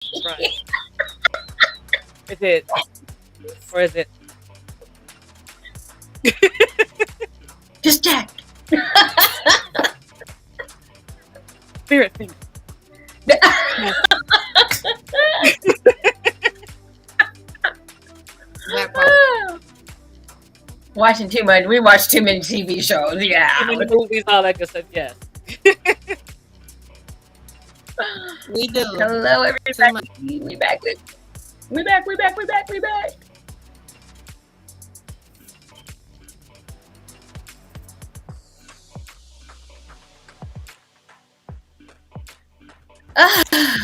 Right. Is it, or is it Distract. spirit finger? Yes. That part. Watching too much. We watch too many TV shows. Yeah. Too many movies, all that good stuff. Yes. We do. Hello, Too much. everybody. We back. We back. We back. We back. We back. Come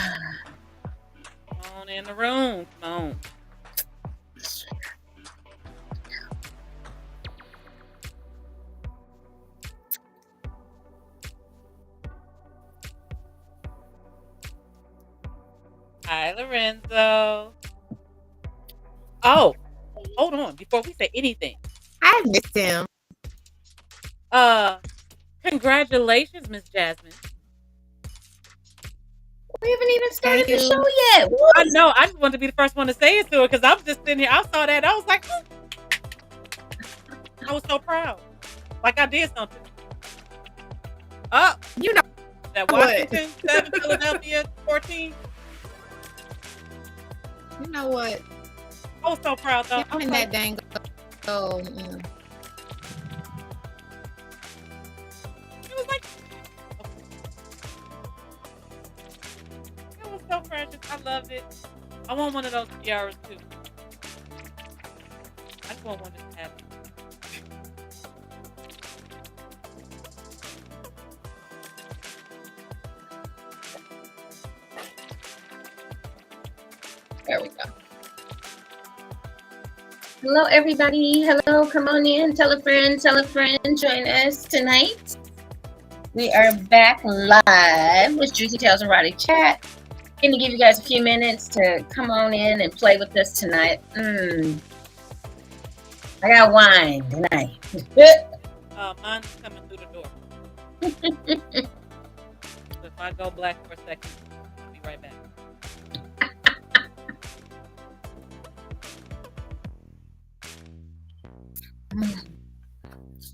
on in the room. Come on. Hi, Lorenzo. Oh, hold on. Before we say anything, I missed him. congratulations, Miss Jasmine. We haven't even started Thank the you. show yet. I know. I just wanted to be the first one to say it to her because I'm just sitting here. I saw that. I was like, I was so proud. Like I did something. Oh, You know that what? Washington 7, Philadelphia 14. You know what? I was so proud though. I I'm was in like, that dang. Oh, it was like, it was so precious. I loved it. I want one of those tiaras too. I just want one to have. There we go. Hello, everybody. Hello. Come on in. Tell a friend. Tell a friend. Join us tonight. We are back live with Jewcee Tales Erotic Chat. Gonna give you guys a few minutes to come on in and play with us tonight. I got wine tonight. Mine's coming through the door. So if I go black for a second, I'll be right back.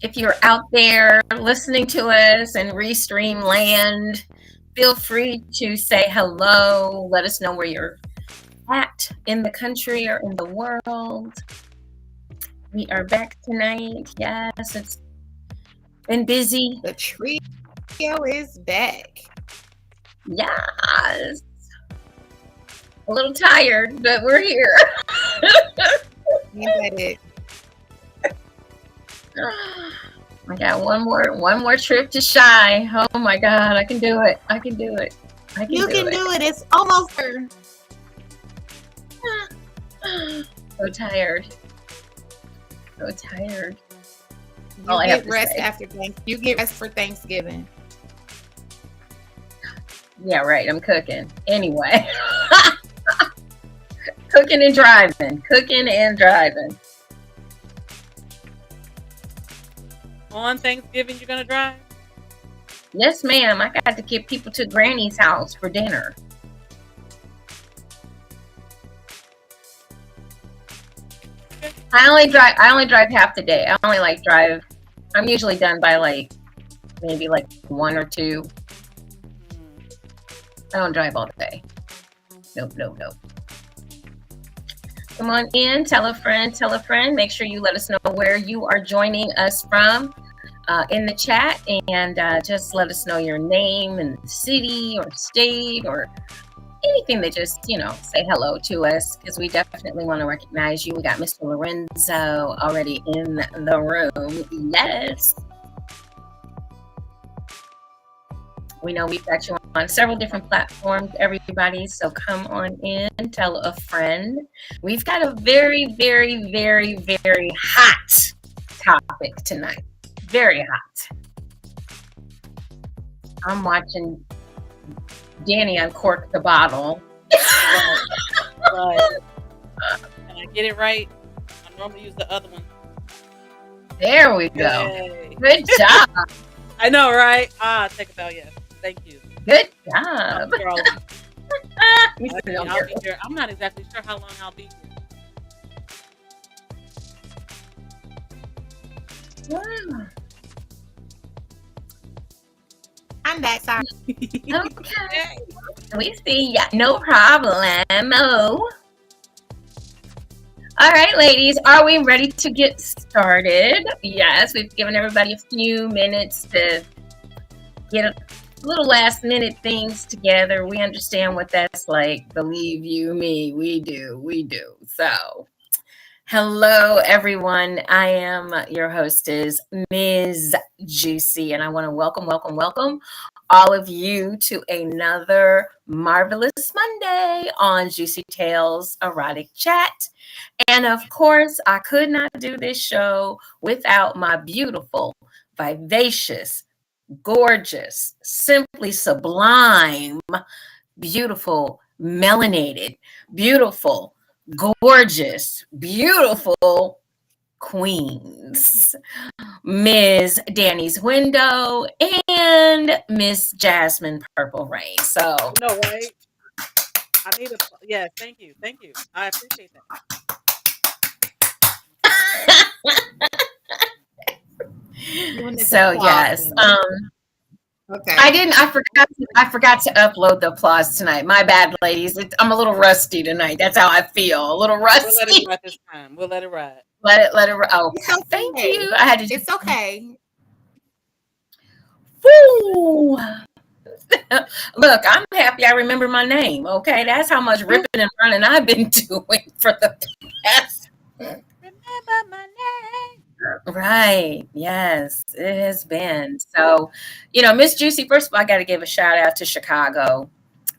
If you're out there listening to us in Restream land, feel free to say hello. Let us know where you're at in the country or in the world. We are back tonight. Yes, it's been busy. the trio is back. Yes. A little tired, but we're here. You got it. I got one more trip to Shy. Oh my God, I can do it. I can do it. I can You do can it. do it. It's almost there. So tired. So tired. You All I have get to rest say. after Thanksgiving. You get rest for Thanksgiving. Yeah, right. I'm cooking. Anyway. Cooking and driving. Cooking and driving. On Thanksgiving, you're gonna drive? Yes, ma'am. I got to get people to Granny's house for dinner. I only drive half the day. I only drive. I'm usually done by maybe 1 or 2. I don't drive all day. Nope. Come on in, tell a friend. Make sure you let us know where you are joining us from in the chat, and just let us know your name and city or state or anything that just, say hello to us, because we definitely want to recognize you. We got Mr. Lorenzo already in the room. Yes. We know we've got you on several different platforms, everybody. So come on in, tell a friend. We've got a very, very, very, very hot topic tonight. Very hot. I'm watching Danny uncork the bottle. Right. Can I get it right? I normally use the other one. There we go. Yay. Good job. I know, right? Take a bow, yes. Thank you. Good job. You said, Actually, "Oh, I'll girl." be here. I'm not exactly sure how long I'll be Wow. I'm back. Sorry. here. Okay. We see ya. No problem. Oh. All right, ladies, are we ready to get started? Yes, we've given everybody a few minutes to get a little last minute things together. We understand what that's like. Believe you me, we do. We do. So, hello, everyone. I am your hostess, Ms. Jewcee, and I want to welcome all of you to another marvelous Monday on Juicy Tales Erotic Chat. And of course, I could not do this show without my beautiful, vivacious, gorgeous, simply sublime, beautiful, melanated, beautiful, gorgeous, beautiful queens. Ms. Danny's Window and Miss Jasmine Purple Rain. So, No, right? I need a. Yes, thank you. Thank you. I appreciate that. Doing this so applause yes. thing. Okay. I didn't. I forgot to upload the applause tonight. My bad, ladies. I'm a little rusty tonight. That's how I feel. A little We'll let it rusty. ride this time. We'll let it ride. Let it. Oh, It's okay. thank you. I had to. It's okay. Woo! Look, I'm happy. I remember my name. Okay, that's how much ripping and running I've been doing for the past. Remember my name. Right. Yes, it has been. So, Miss Juicy, first of all, I got to give a shout out to Chicago.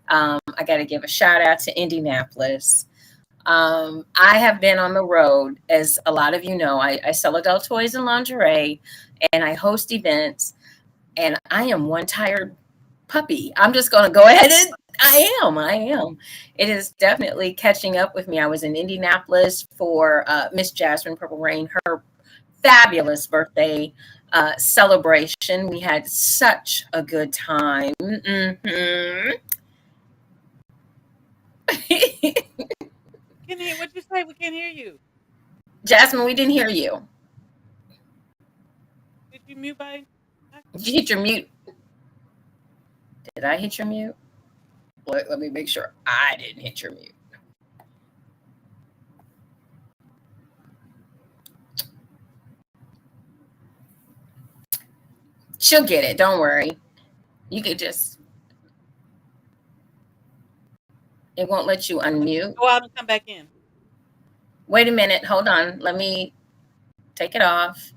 I got to give a shout out to Indianapolis. I have been on the road, as a lot of you know. I sell adult toys and lingerie, and I host events, and I am one tired puppy. I'm just going to go ahead and I am. It is definitely catching up with me. I was in Indianapolis for Miss Jasmine Purple Rain, her fabulous birthday celebration. We had such a good time. Mm-hmm. Can hear what you say? We can't hear you. Jasmine, we didn't hear you. Did you mute by? Did you hit your mute? Did I hit your mute? Let me make sure I didn't hit your mute. She'll get it. Don't worry. You could just. It won't let you unmute. Go out and come back in. Wait a minute. Hold on. Let me take it off.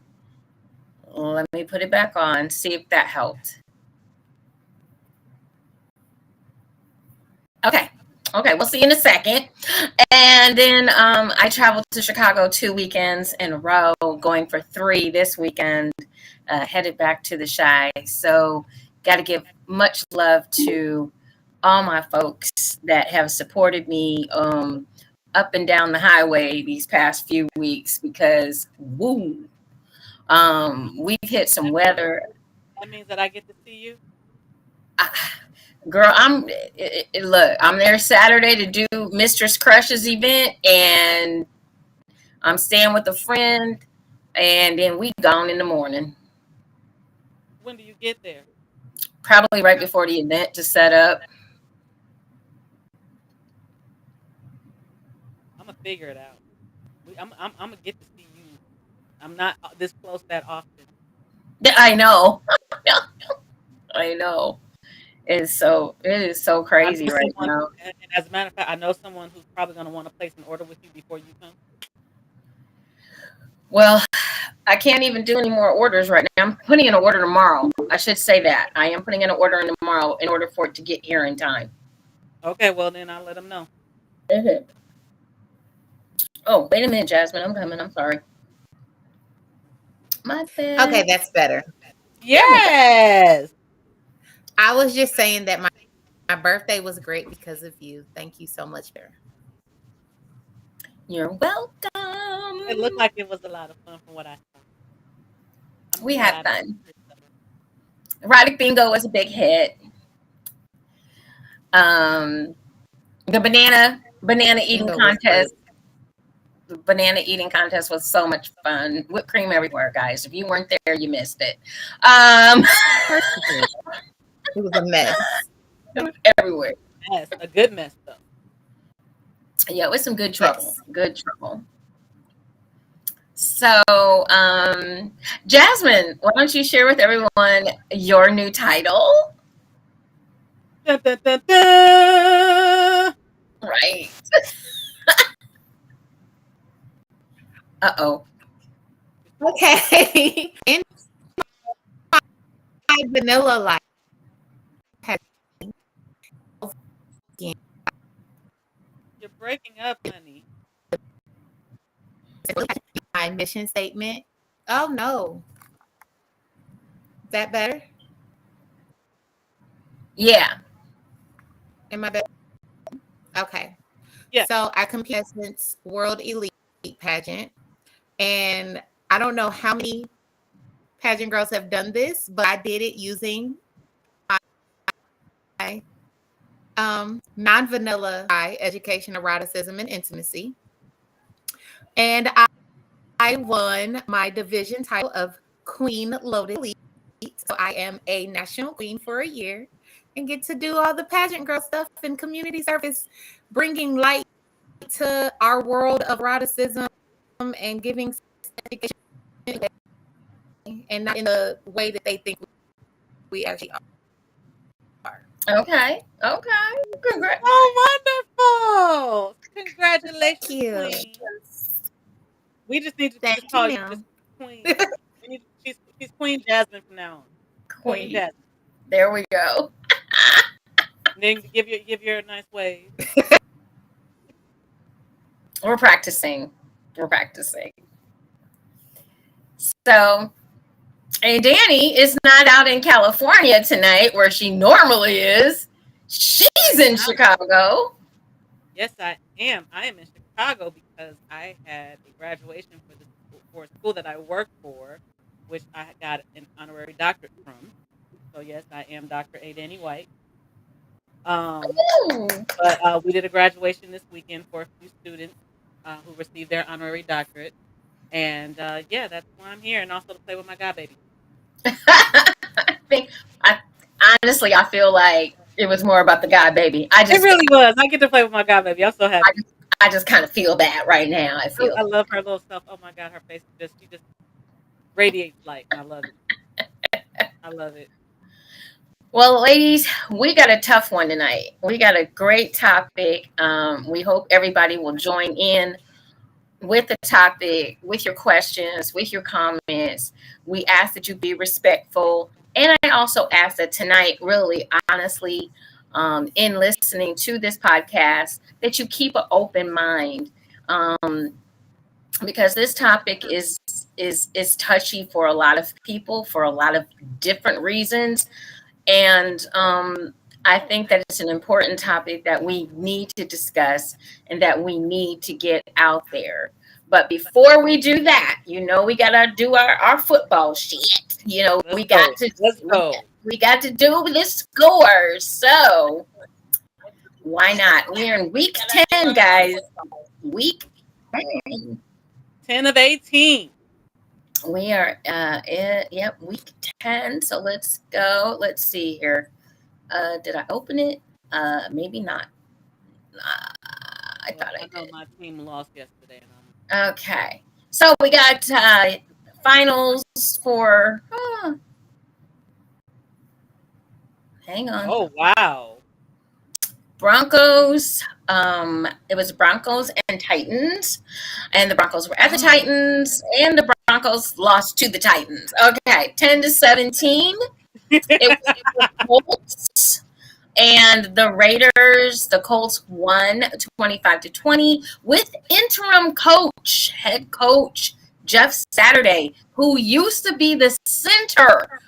Let me put it back on. See if that helped. Okay. We'll see you in a second. And then I traveled to Chicago 2 weekends in a row, going for 3 this weekend, headed back to the Chi. So got to give much love to all my folks that have supported me up and down the highway these past few weeks because, woo, we've hit some weather. That means that I get to see you. Girl, look, I'm there Saturday to do Mistress Crush's event, and I'm staying with a friend, and then we gone in the morning. When do you get there? Probably right before the event to set up. I'm gonna figure it out. I'm gonna get to see you. I'm not this close that often. I know. I know. It is so crazy right now. And as a matter of fact, I know someone who's probably gonna want to place an order with you before you come. Well, I can't even do any more orders right now. I'm putting in an order tomorrow. I should say that. I am putting in an order tomorrow in order for it to get here in time. Okay, well then I'll let them know. Mm-hmm. Oh, wait a minute, Jasmine. I'm coming. I'm sorry. My bad. Okay, that's better. Yes. I was just saying that my birthday was great because of you. Thank you so much, Bear. You're welcome. It looked like it was a lot of fun from what I saw. We had fun. Erotic Bingo was a big hit. The banana eating Bingo was contest. great. The banana eating contest was so much fun. Whipped cream everywhere, guys. If you weren't there, you missed it. Of course you did. It was a mess. It was everywhere. Mess, a good mess though. Yeah, it was some good trouble. Yes. Good trouble. So, Jasmine, why don't you share with everyone your new title? Dun, dun, dun, dun. Right. Uh-oh. Okay. In my vanilla life has You're breaking up, honey. my mission statement. Oh no. Is that better? Yeah. Am I better? Okay. Yeah. So I compete since World Elite pageant. And I don't know how many pageant girls have done this, but I did it using my non-vanilla education, eroticism, and intimacy. And I won my division title of Queen Loaded Elite. So I am a national queen for a year and get to do all the pageant girl stuff and community service, bringing light to our world of eroticism and giving education, and not in the way that they think we actually are. Okay. Okay. Congrats. Oh, wonderful! Congratulations, Thank you. Queen. We just need to Thank just call you, you ma'am. just Queen. She's Queen Jasmine from now on. Queen Queen. Jasmine. There we go. And then give your nice wave. We're practicing. We're practicing. So, and Danny is not out in California tonight where she normally is. She's in Chicago. Yes, I am. I am in Chicago because I had a graduation for a school that I work for, which I got an honorary doctorate from. So yes, I am Dr. A. Danny White. Ooh. But we did a graduation this weekend for a few students who received their honorary doctorate, and yeah, that's why I'm here, and also to play with my godbaby. Honestly, I feel like it was more about the guy, baby. It really was. I get to play with my godbaby. I'm so happy. I just kind of feel that right now. I love her little stuff. Oh my god, her face she just radiates light, and I love it. I love it. Well, ladies, we got a tough one tonight. We got a great topic. We hope everybody will join in with the topic, with your questions, with your comments. We ask that you be respectful. And I also ask that tonight, really honestly, in listening to this podcast, that you keep an open mind. Because this topic is touchy for a lot of people for a lot of different reasons. And I think that it's an important topic that we need to discuss and that we need to get out there. But before we do that, we got to do our football shit. Let's go. We got to do the scores. So why not? We're in week 10, guys. Week 10. 10 of 18. We are week 10. So let's go. Let's see here. Did I open it? Maybe not. I thought I know did. my team lost yesterday. Okay. So we got finals for hang on. Oh wow. Broncos. It was Broncos and Titans, and the Broncos were at the Titans, and the Broncos lost to the Titans. Okay, 10-17. It was Colts and the Raiders. The Colts won 25-20 with interim head coach Jeff Saturday, who used to be the center.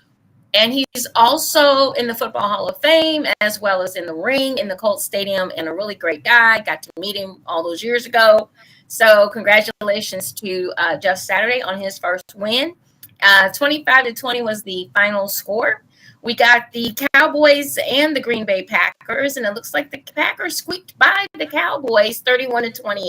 And he's also in the Football Hall of Fame, as well as in the ring in the Colts Stadium, and a really great guy. Got to meet him all those years ago. So congratulations to Jeff Saturday on his first win. 25-20 was the final score. We got the Cowboys and the Green Bay Packers, and it looks like the Packers squeaked by the Cowboys 31-28.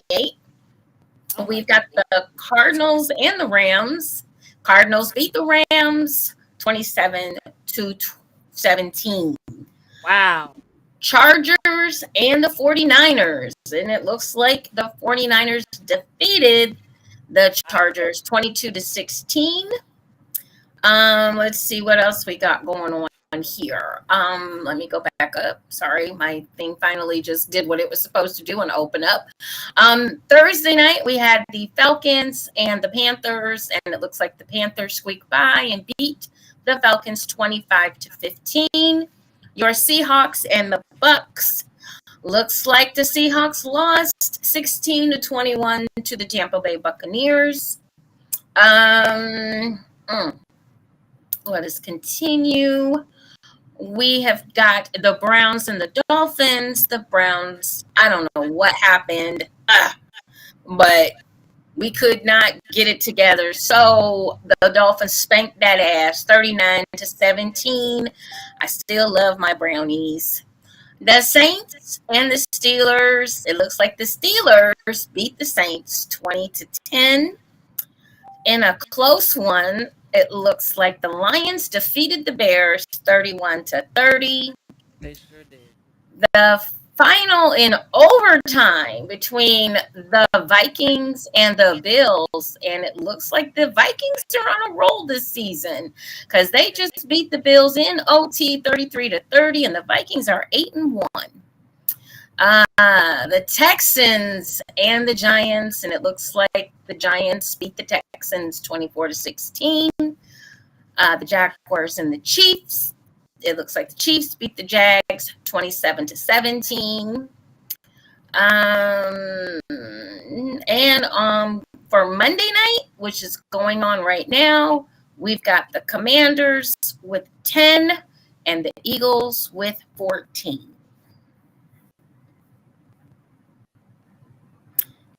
Oh my We've got goodness. the Cardinals and the Rams. Cardinals beat the Rams 27-17. Wow. Chargers and the 49ers. And it looks like the 49ers defeated the Chargers 22-16. Let's see what else we got going on here. Let me go back up. Sorry, my thing finally just did what it was supposed to do and open up. Thursday night we had the Falcons and the Panthers, and it looks like the Panthers squeaked by and beat the Falcons 25-15. Your Seahawks and the Bucks. Looks like the Seahawks lost 16-21 to the Tampa Bay Buccaneers. Let us continue. We have got the Browns and the Dolphins. The Browns, I don't know what happened, but we could not get it together. So the Dolphins spanked that ass 39-17. I still love my Brownies. The Saints and the Steelers. It looks like the Steelers beat the Saints 20-10. In a close one, it looks like the Lions defeated the Bears 31-30. They sure did. The final in overtime between the Vikings and the Bills, and it looks like the Vikings are on a roll this season because they just beat the Bills in OT 33-30, and the Vikings are 8-1. The Texans and the Giants, and it looks like the Giants beat the Texans 24-16. The Jaguars and the Chiefs. It looks like the Chiefs beat the Jags 27-17. For Monday night, which is going on right now, we've got the Commanders with 10 and the Eagles with 14.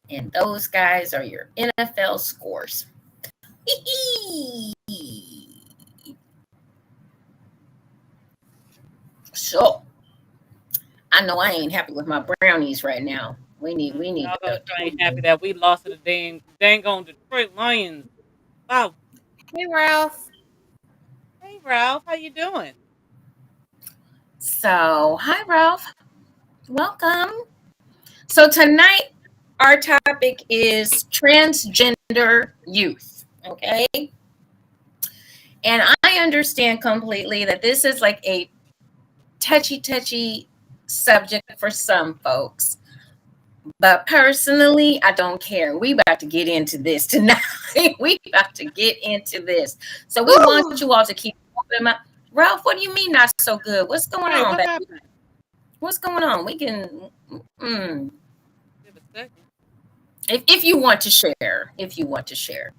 And those guys are your NFL scores. So, I know I ain't happy with my Brownies right now. We need Y'all to ain't happy that we lost to the dang on Detroit Lions. Wow. Hey, Ralph. Hey Ralph, how you doing? So, hi Ralph. Welcome. So tonight our topic is transgender youth, okay? And I understand completely that this is like a touchy subject for some folks. But personally, I don't care. We about to get into this tonight. We about to get into this. So we want you all to keep open mind. Ralph, what do you mean not so good? What's going on, What baby? happened? What's going on? We can Give a second. if you want to share. If you want to share.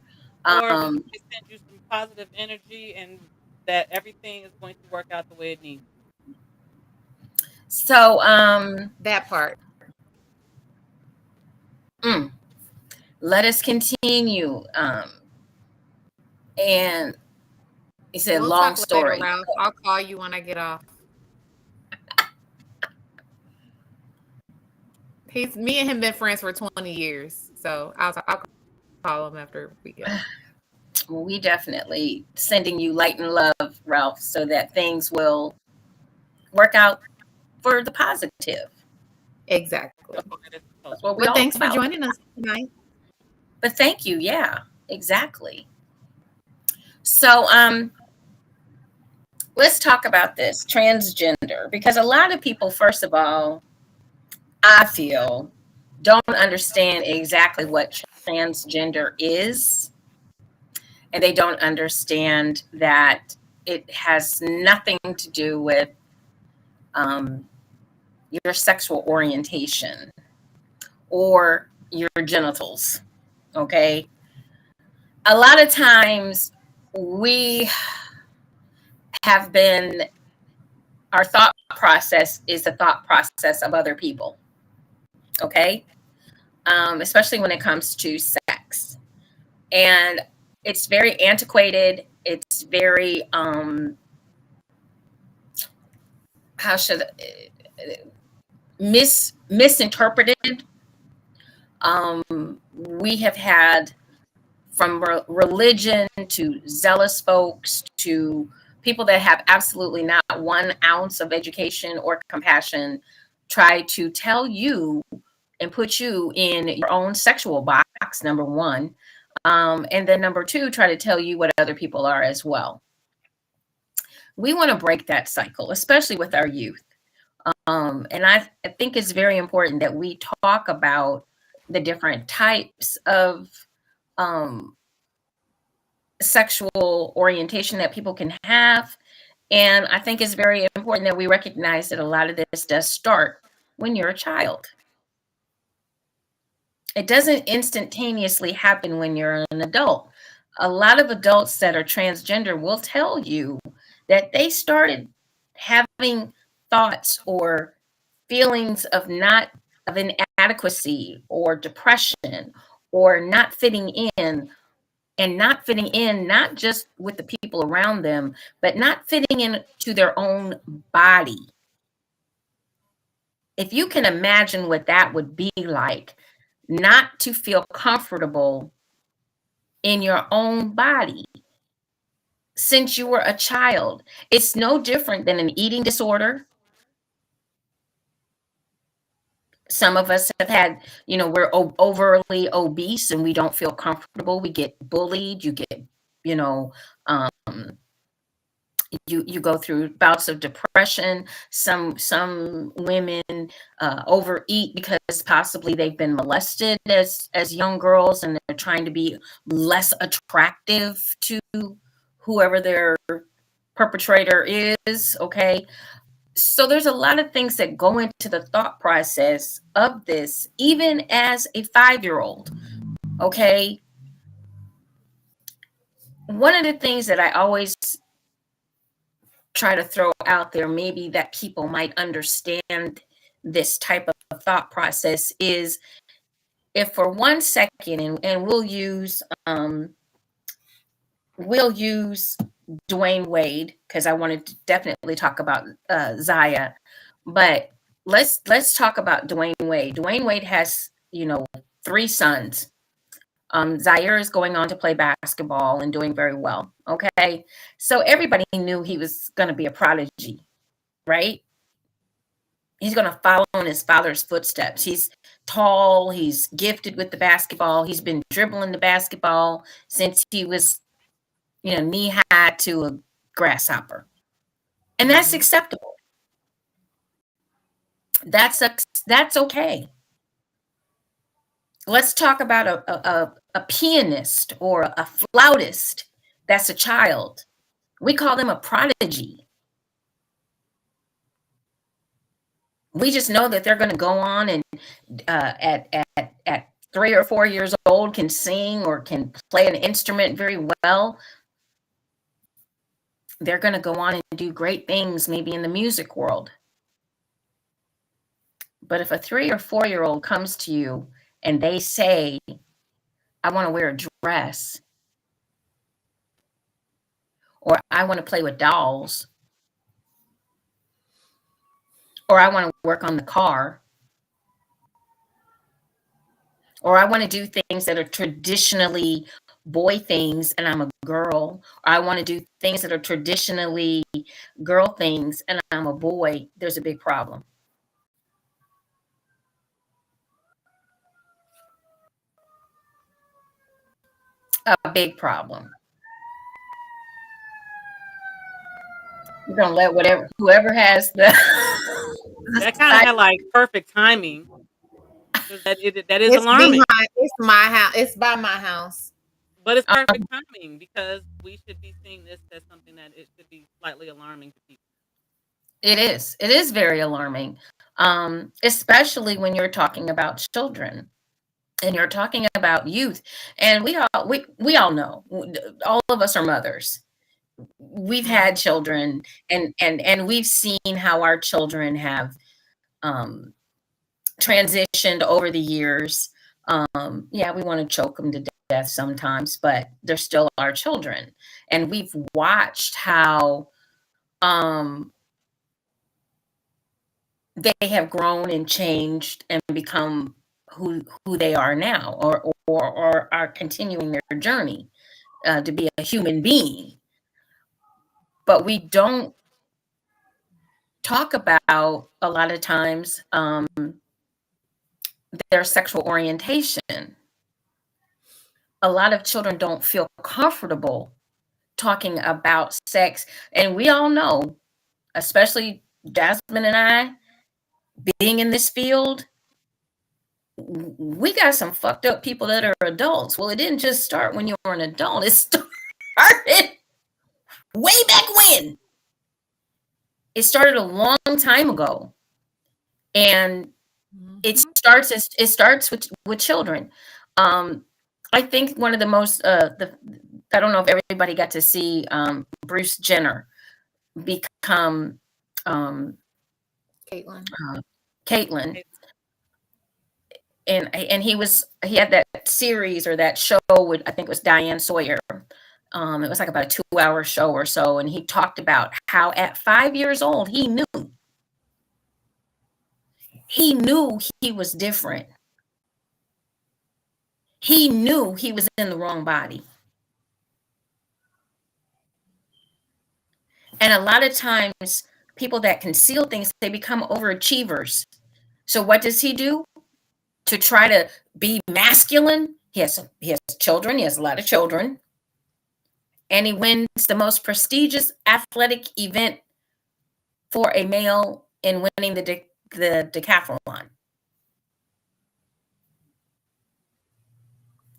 Or we can send you some positive energy and that everything is going to work out the way it needs. So That part. let us continue. And he said, We'll long talk story. later, Ralph. I'll call you when I get off. Me and him been friends for 20 years, so I'll call him after we get off. Well, we definitely sending you light and love, Ralph, so that things will work out for the positive. Exactly. That's what we Well, all thanks about. for joining us tonight. But thank you. Yeah, exactly. So let's talk about this transgender, because a lot of people, first of all, I feel, don't understand exactly what transgender is. And they don't understand that it has nothing to do with your sexual orientation or your genitals. Okay. A lot of times we have been, our thought process is the thought process of other people. Okay. Especially when it comes to sex. And it's very antiquated. It's very how should misinterpreted. We have had from religion to zealous folks to people that have absolutely not 1 ounce of education or compassion try to tell you and put you in your own sexual box, number one. And then number two, try to tell you what other people are as well. We want to break that cycle, especially with our youth. And I think it's very important that we talk about the different types of um, sexual orientation that people can have. And I think it's very important that we recognize that a lot of this does start when you're a child. It doesn't instantaneously happen when you're an adult. A lot of adults that are transgender will tell you that they started having thoughts or feelings of inadequacy or depression or not fitting in, and not fitting in not just with the people around them, but not fitting into their own body. If you can imagine what that would be like, not to feel comfortable in your own body since you were a child, it's no different than an eating disorder. Some of us have had, we're overly obese and we don't feel comfortable. We get bullied. You get, you know, um, you go through bouts of depression. Some women overeat because possibly they've been molested as young girls, and they're trying to be less attractive to whoever their perpetrator is. Okay, so there's a lot of things that go into the thought process of this, even as a 5-year-old. Okay, one of the things that I always try to throw out there, maybe that people might understand this type of thought process, is if for 1 second, and we'll use Dwayne Wade, because I wanted to definitely talk about Zaya, but let's talk about Dwayne Wade. Dwayne Wade has 3 sons. Zaire is going on to play basketball and doing very well. Okay. So everybody knew he was going to be a prodigy, right? He's going to follow in his father's footsteps. He's tall. He's gifted with the basketball. He's been dribbling the basketball since he was, knee high to a grasshopper. And that's acceptable. That's okay. Let's talk about a pianist or a flautist that's a child. We call them a prodigy. We just know that they're going to go on and at 3 or 4 years old can sing or can play an instrument very well. They're going to go on and do great things, maybe in the music world. But if a 3 or 4-year-old comes to you and they say, I want to wear a dress, or I want to play with dolls, or I want to work on the car, or I want to do things that are traditionally boy things and I'm a girl, or I want to do things that are traditionally girl things and I'm a boy, there's a big problem. A big problem. We're gonna let whoever has the That kind of had like perfect timing. That is It's alarming. It's my house. It's by my house. But it's perfect timing, because we should be seeing this as something that it should be slightly alarming to people. It is. It is very alarming, especially when you're talking about children and you're talking about youth. And we all know, all of us are mothers. We've had children, and we've seen how our children have transitioned over the years. Yeah, we want to choke them to death sometimes, but they're still our children. And we've watched how they have grown and changed and become who they are now, or are continuing their journey to be a human being. But we don't talk about a lot of times their sexual orientation. A lot of children don't feel comfortable talking about sex, and we all know, especially Jasmine and I, being in this field, we got some fucked up people that are adults. Well, it didn't just start when you were an adult. It started way back when. It started a long time ago, and it starts with children. I think one of the most I don't know if everybody got to see Bruce Jenner become Caitlin. Caitlyn, and he had that series or that show with, I think it was Diane Sawyer. It was like about a 2-hour show or so, and he talked about how at 5 years old he knew he was different. He knew he was in the wrong body. And a lot of times, people that conceal things, they become overachievers. So what does he do to try to be masculine? He has children. He has a lot of children, and he wins the most prestigious athletic event for a male in winning the decathlon,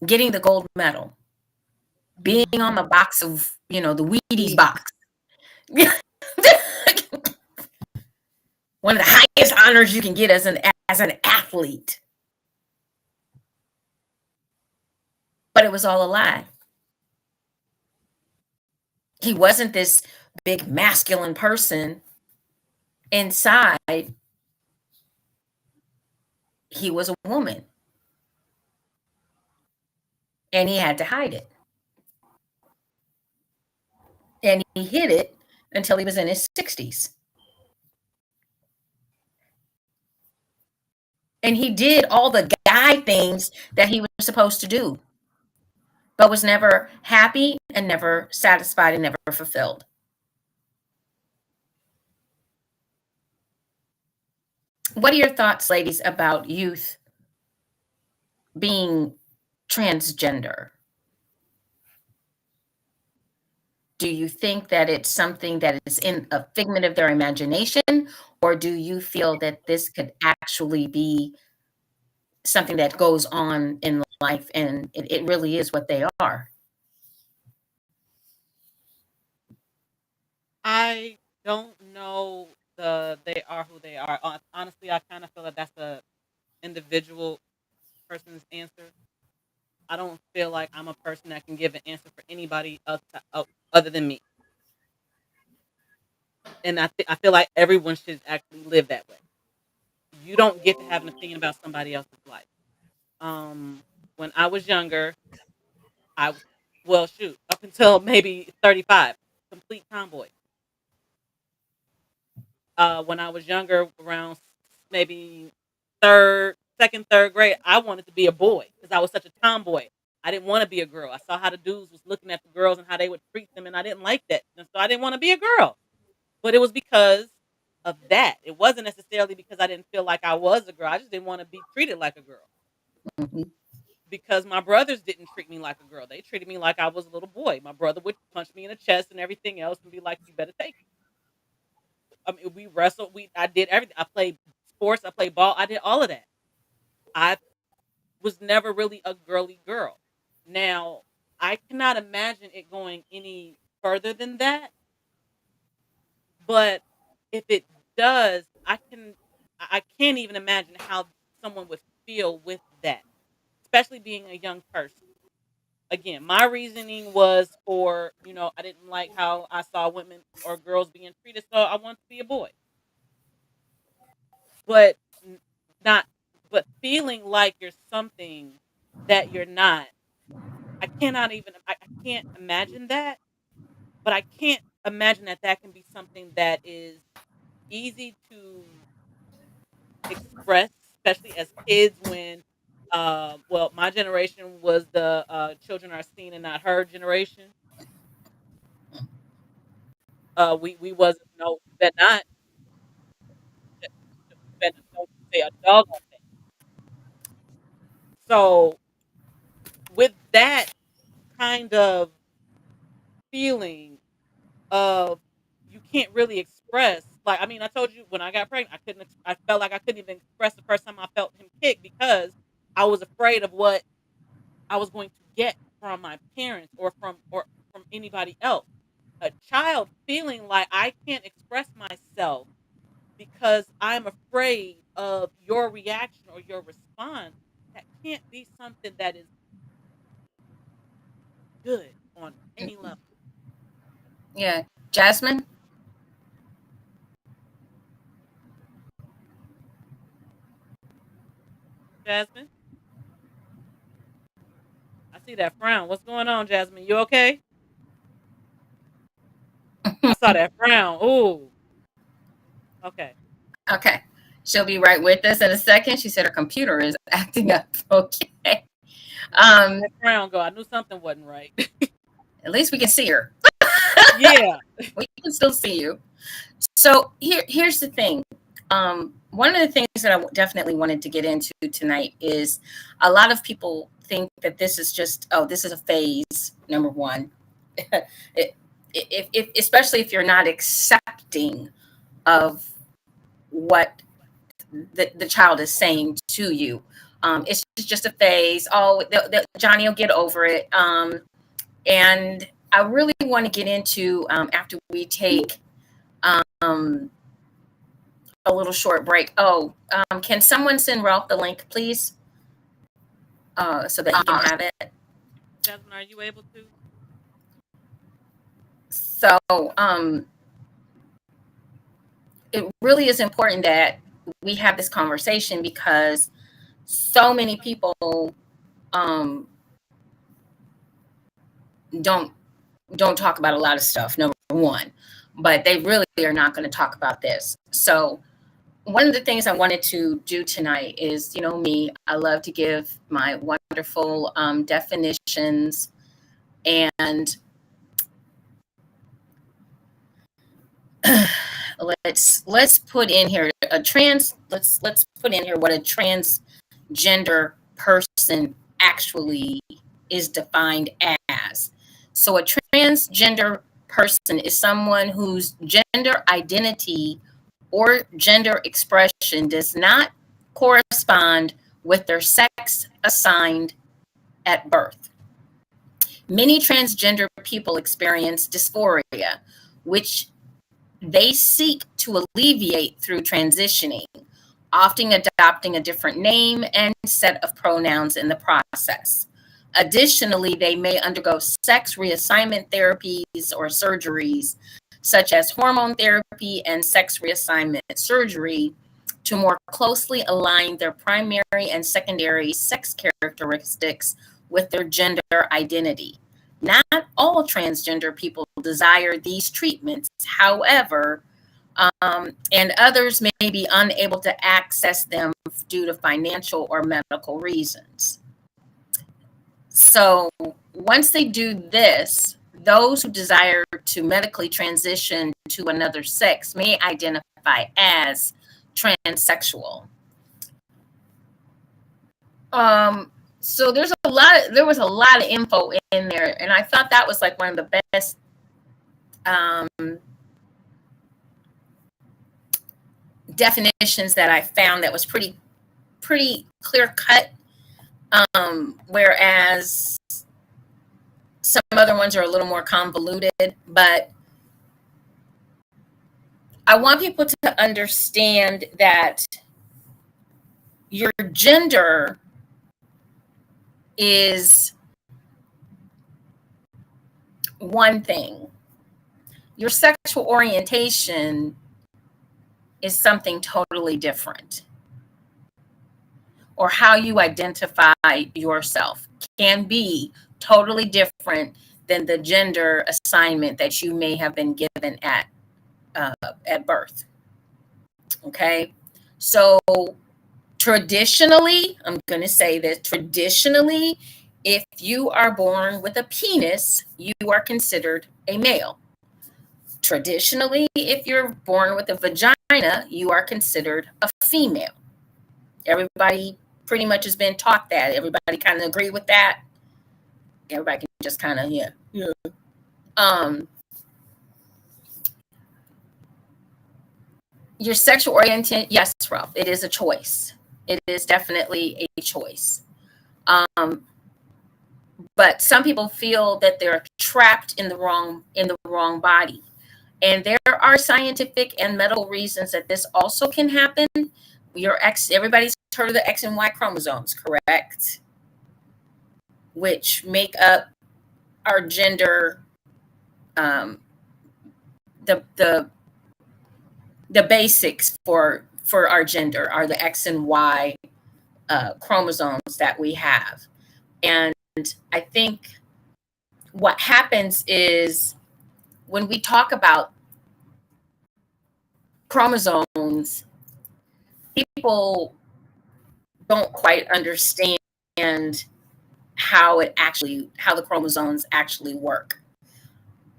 getting the gold medal, being on the box of, the Wheaties box. One of the highest honors you can get as an athlete. But it was all a lie. He wasn't this big masculine person. Inside, he was a woman. And he had to hide it. And he hid it until he was in his 60s. And he did all the guy things that he was supposed to do, but was never happy and never satisfied and never fulfilled. What are your thoughts, ladies, about youth being transgender? Do you think that it's something that is in a figment of their imagination, or do you feel that this could actually be something that goes on in life and it really is what they are? I don't know they are who they are. Honestly, I kind of feel that that's a individual person's answer. I don't feel like I'm a person that can give an answer for anybody else other than me. And I feel like everyone should actually live that way. You don't get to have an opinion about somebody else's life. When I was younger, I was, well, shoot, up until maybe 35, complete tomboy. When I was younger, around maybe second, third grade, I wanted to be a boy because I was such a tomboy. I didn't want to be a girl. I saw how the dudes was looking at the girls and how they would treat them, and I didn't like that. And so I didn't want to be a girl. But it was because of that. It wasn't necessarily because I didn't feel like I was a girl. I just didn't want to be treated like a girl. Mm-hmm. Because my brothers didn't treat me like a girl. They treated me like I was a little boy. My brother would punch me in the chest and everything else and be like, "You better take it." I mean, we wrestled. I did everything. I played sports. I played ball. I did all of that. I was never really a girly girl. Now, I cannot imagine it going any further than that. But if it does, I can't even imagine how someone would feel with that, especially being a young person. Again, my reasoning was for, I didn't like how I saw women or girls being treated, so I wanted to be a boy. But not, but feeling like you're something that you're not. I can't imagine that, but I can't imagine that can be something that is easy to express, especially as kids when well, my generation was the children are seen and not heard generation. We wasn't no, you better not, you better don't say a dog on thing. So with that kind of feeling of you can't really express, like, I mean, I told you when I got pregnant, I felt like I couldn't even express the first time I felt him kick because I was afraid of what I was going to get from my parents or from anybody else. A child feeling like I can't express myself because I'm afraid of your reaction or your response, that can't be something that is good on any level. Yeah. Jasmine? Jasmine, I see that frown. What's going on, Jasmine? You okay? I saw that frown. Ooh, okay. Okay. She'll be right with us in a second. She said her computer is acting up. Okay. Um, That frown go. I knew something wasn't right. at least we can see her. Yeah. We can still see you. So here's the thing. One of the things that I definitely wanted to get into tonight is a lot of people think that this is just, oh, this is a phase, number one. It- if especially if you're not accepting of what the child is saying to you. It's just a phase. Oh, Johnny will get over it. And I really want to get into, after we take um, a little short break. Oh, can someone send Ralph the link, please, so that he can have it? Jasmine, are you able to? So it really is important that we have this conversation because so many people um, don't don't talk about a lot of stuff, number one, but they really are not going to talk about this. So one of the things I wanted to do tonight is, you know, me, I love to give my wonderful definitions, and let's put in here a trans let's put in here what a transgender person actually is defined as. So a transgender person is someone whose gender identity or gender expression does not correspond with their sex assigned at birth. Many transgender people experience dysphoria, which they seek to alleviate through transitioning, often adopting a different name and set of pronouns in the process. Additionally, they may undergo sex reassignment therapies or surgeries, such as hormone therapy and sex reassignment surgery, to more closely align their primary and secondary sex characteristics with their gender identity. Not all transgender people desire these treatments. However, and others may be unable to access them due to financial or medical reasons. So once they do this, those who desire to medically transition to another sex may identify as transsexual. So there was a lot of info in there, and I thought that was like one of the best um, definitions that I found that was pretty clear cut. Whereas some other ones are a little more convoluted, but I want people to understand that your gender is one thing. Your sexual orientation is something totally different. Or how you identify yourself can be totally different than the gender assignment that you may have been given at birth. Okay, So traditionally, I'm going to say that traditionally, if you are born with a penis, you are considered a male. Traditionally, if you're born with a vagina, you are considered a female. Everybody pretty much has been taught that. Everybody kind of agree with that. Everybody can just kind of, yeah. Um, your sexual orientation, yes, Ralph, it is a choice. It is definitely a choice. But some people feel that they're trapped in the wrong body. And there are scientific and medical reasons that this also can happen. Everybody's heard of the X and Y chromosomes, correct? Which make up our gender, the basics for our gender are the X and Y chromosomes that we have. And I think what happens is when we talk about chromosomes, people don't quite understand how the chromosomes actually work.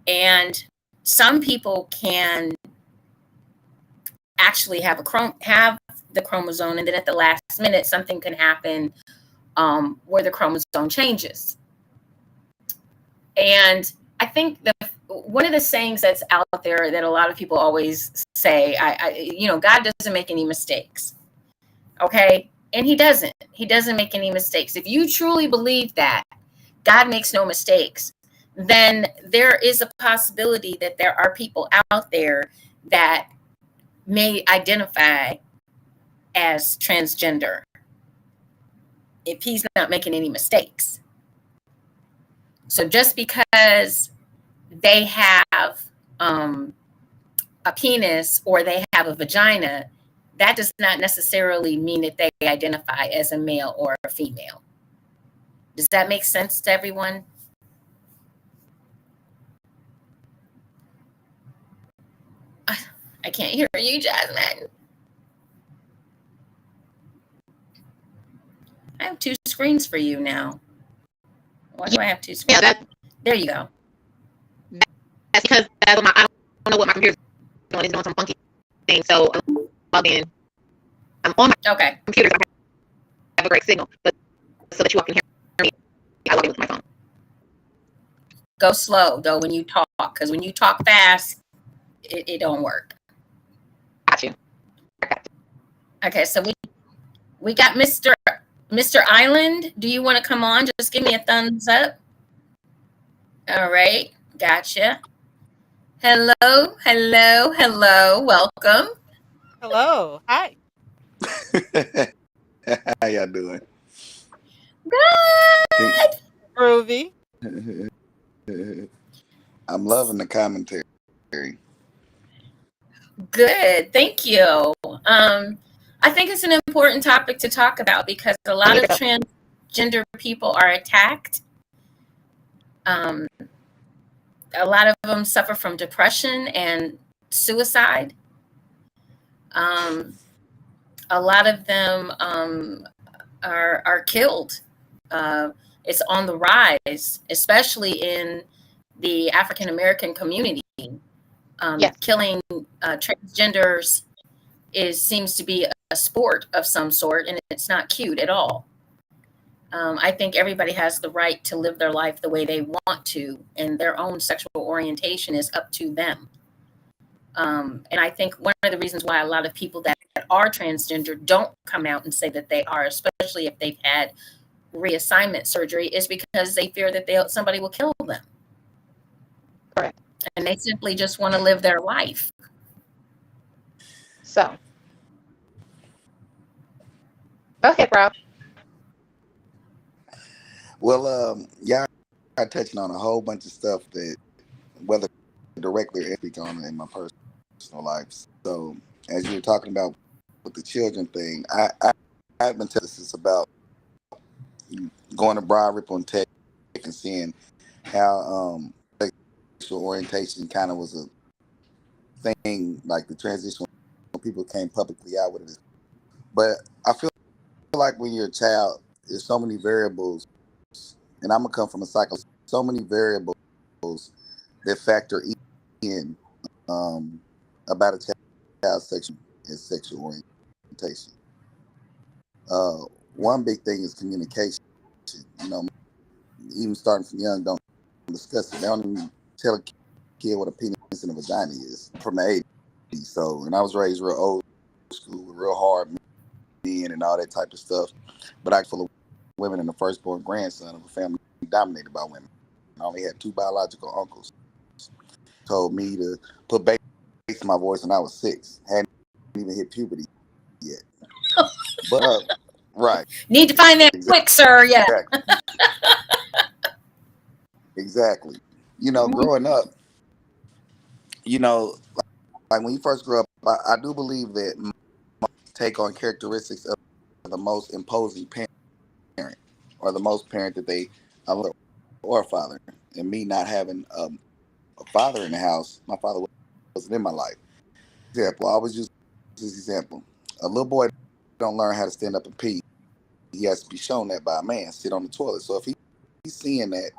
And some people can actually have the chromosome, and then at the last minute something can happen where the chromosome changes. And I think one of the sayings that's out there that a lot of people always say, God doesn't make any mistakes. Okay. And he doesn't make any mistakes. If you truly believe that God makes no mistakes, then there is a possibility that there are people out there that may identify as transgender if he's not making any mistakes. So just because they have a penis or they have a vagina, that does not necessarily mean that they identify as a male or a female. Does that make sense to everyone? I can't hear you, Jasmine. I have two screens for you now. Why do I have two screens? Yeah, there you go. That's because I don't know what my computer's doing. It's doing some funky thing. So I'm logged in. I'm on my computer. So I have a great signal, but so that you all can hear me, I log in with my phone. Go slow though when you talk, because when you talk fast, it don't work. Got you. Okay, so we got Mr. Island. Do you want to come on? Just give me a thumbs up. All right, gotcha. Hello. Welcome. Hello. Hi. How y'all doing? Good. Groovy. I'm loving the commentary. Good. Thank you. I think it's an important topic to talk about because a lot of transgender people are attacked. A lot of them suffer from depression and suicide. A lot of them are killed. It's on the rise, especially in the African American community. Yes. Killing transgenders seems to be a sport of some sort, and it's not cute at all. I think everybody has the right to live their life the way they want to, and their own sexual orientation is up to them. And I think one of the reasons why a lot of people that are transgender don't come out and say that they are, especially if they've had reassignment surgery, is because they fear that somebody will kill them. Correct. And they simply just want to live their life. So, okay, bro. Well, y'all are touching on a whole bunch of stuff that, whether directly or speak on in my personal life. So, as you were talking about with the children thing, I've been telling this about going to Broad Ripple and Tech and seeing how sexual orientation kind of was a thing, like the transition when people came publicly out with it But I feel like when you're a child, there's so many variables, and I'm gonna come from a so many variables that factor in um, about a child's sexual orientation. One big thing is communication. You know, even starting from young, don't discuss it. They don't even tell a kid what a penis and a vagina is from the 80s. So, and I was raised real old school, with real hard men and all that type of stuff. But I full of women and the firstborn grandson of a family dominated by women. I only had two biological uncles. Told me to put bass in my voice when I was 6. Hadn't even hit puberty yet. But right, Need to find that quick, sir. Yeah. Exactly. You know, growing up, you know, like when you first grow up, I do believe that take on characteristics of the most imposing parent, or the most parent that they or a father. And me not having a father in the house, my father wasn't in my life. Example, I always use this example. A little boy don't learn how to stand up and pee. He has to be shown that by a man. Sit on the toilet. So if he's seeing that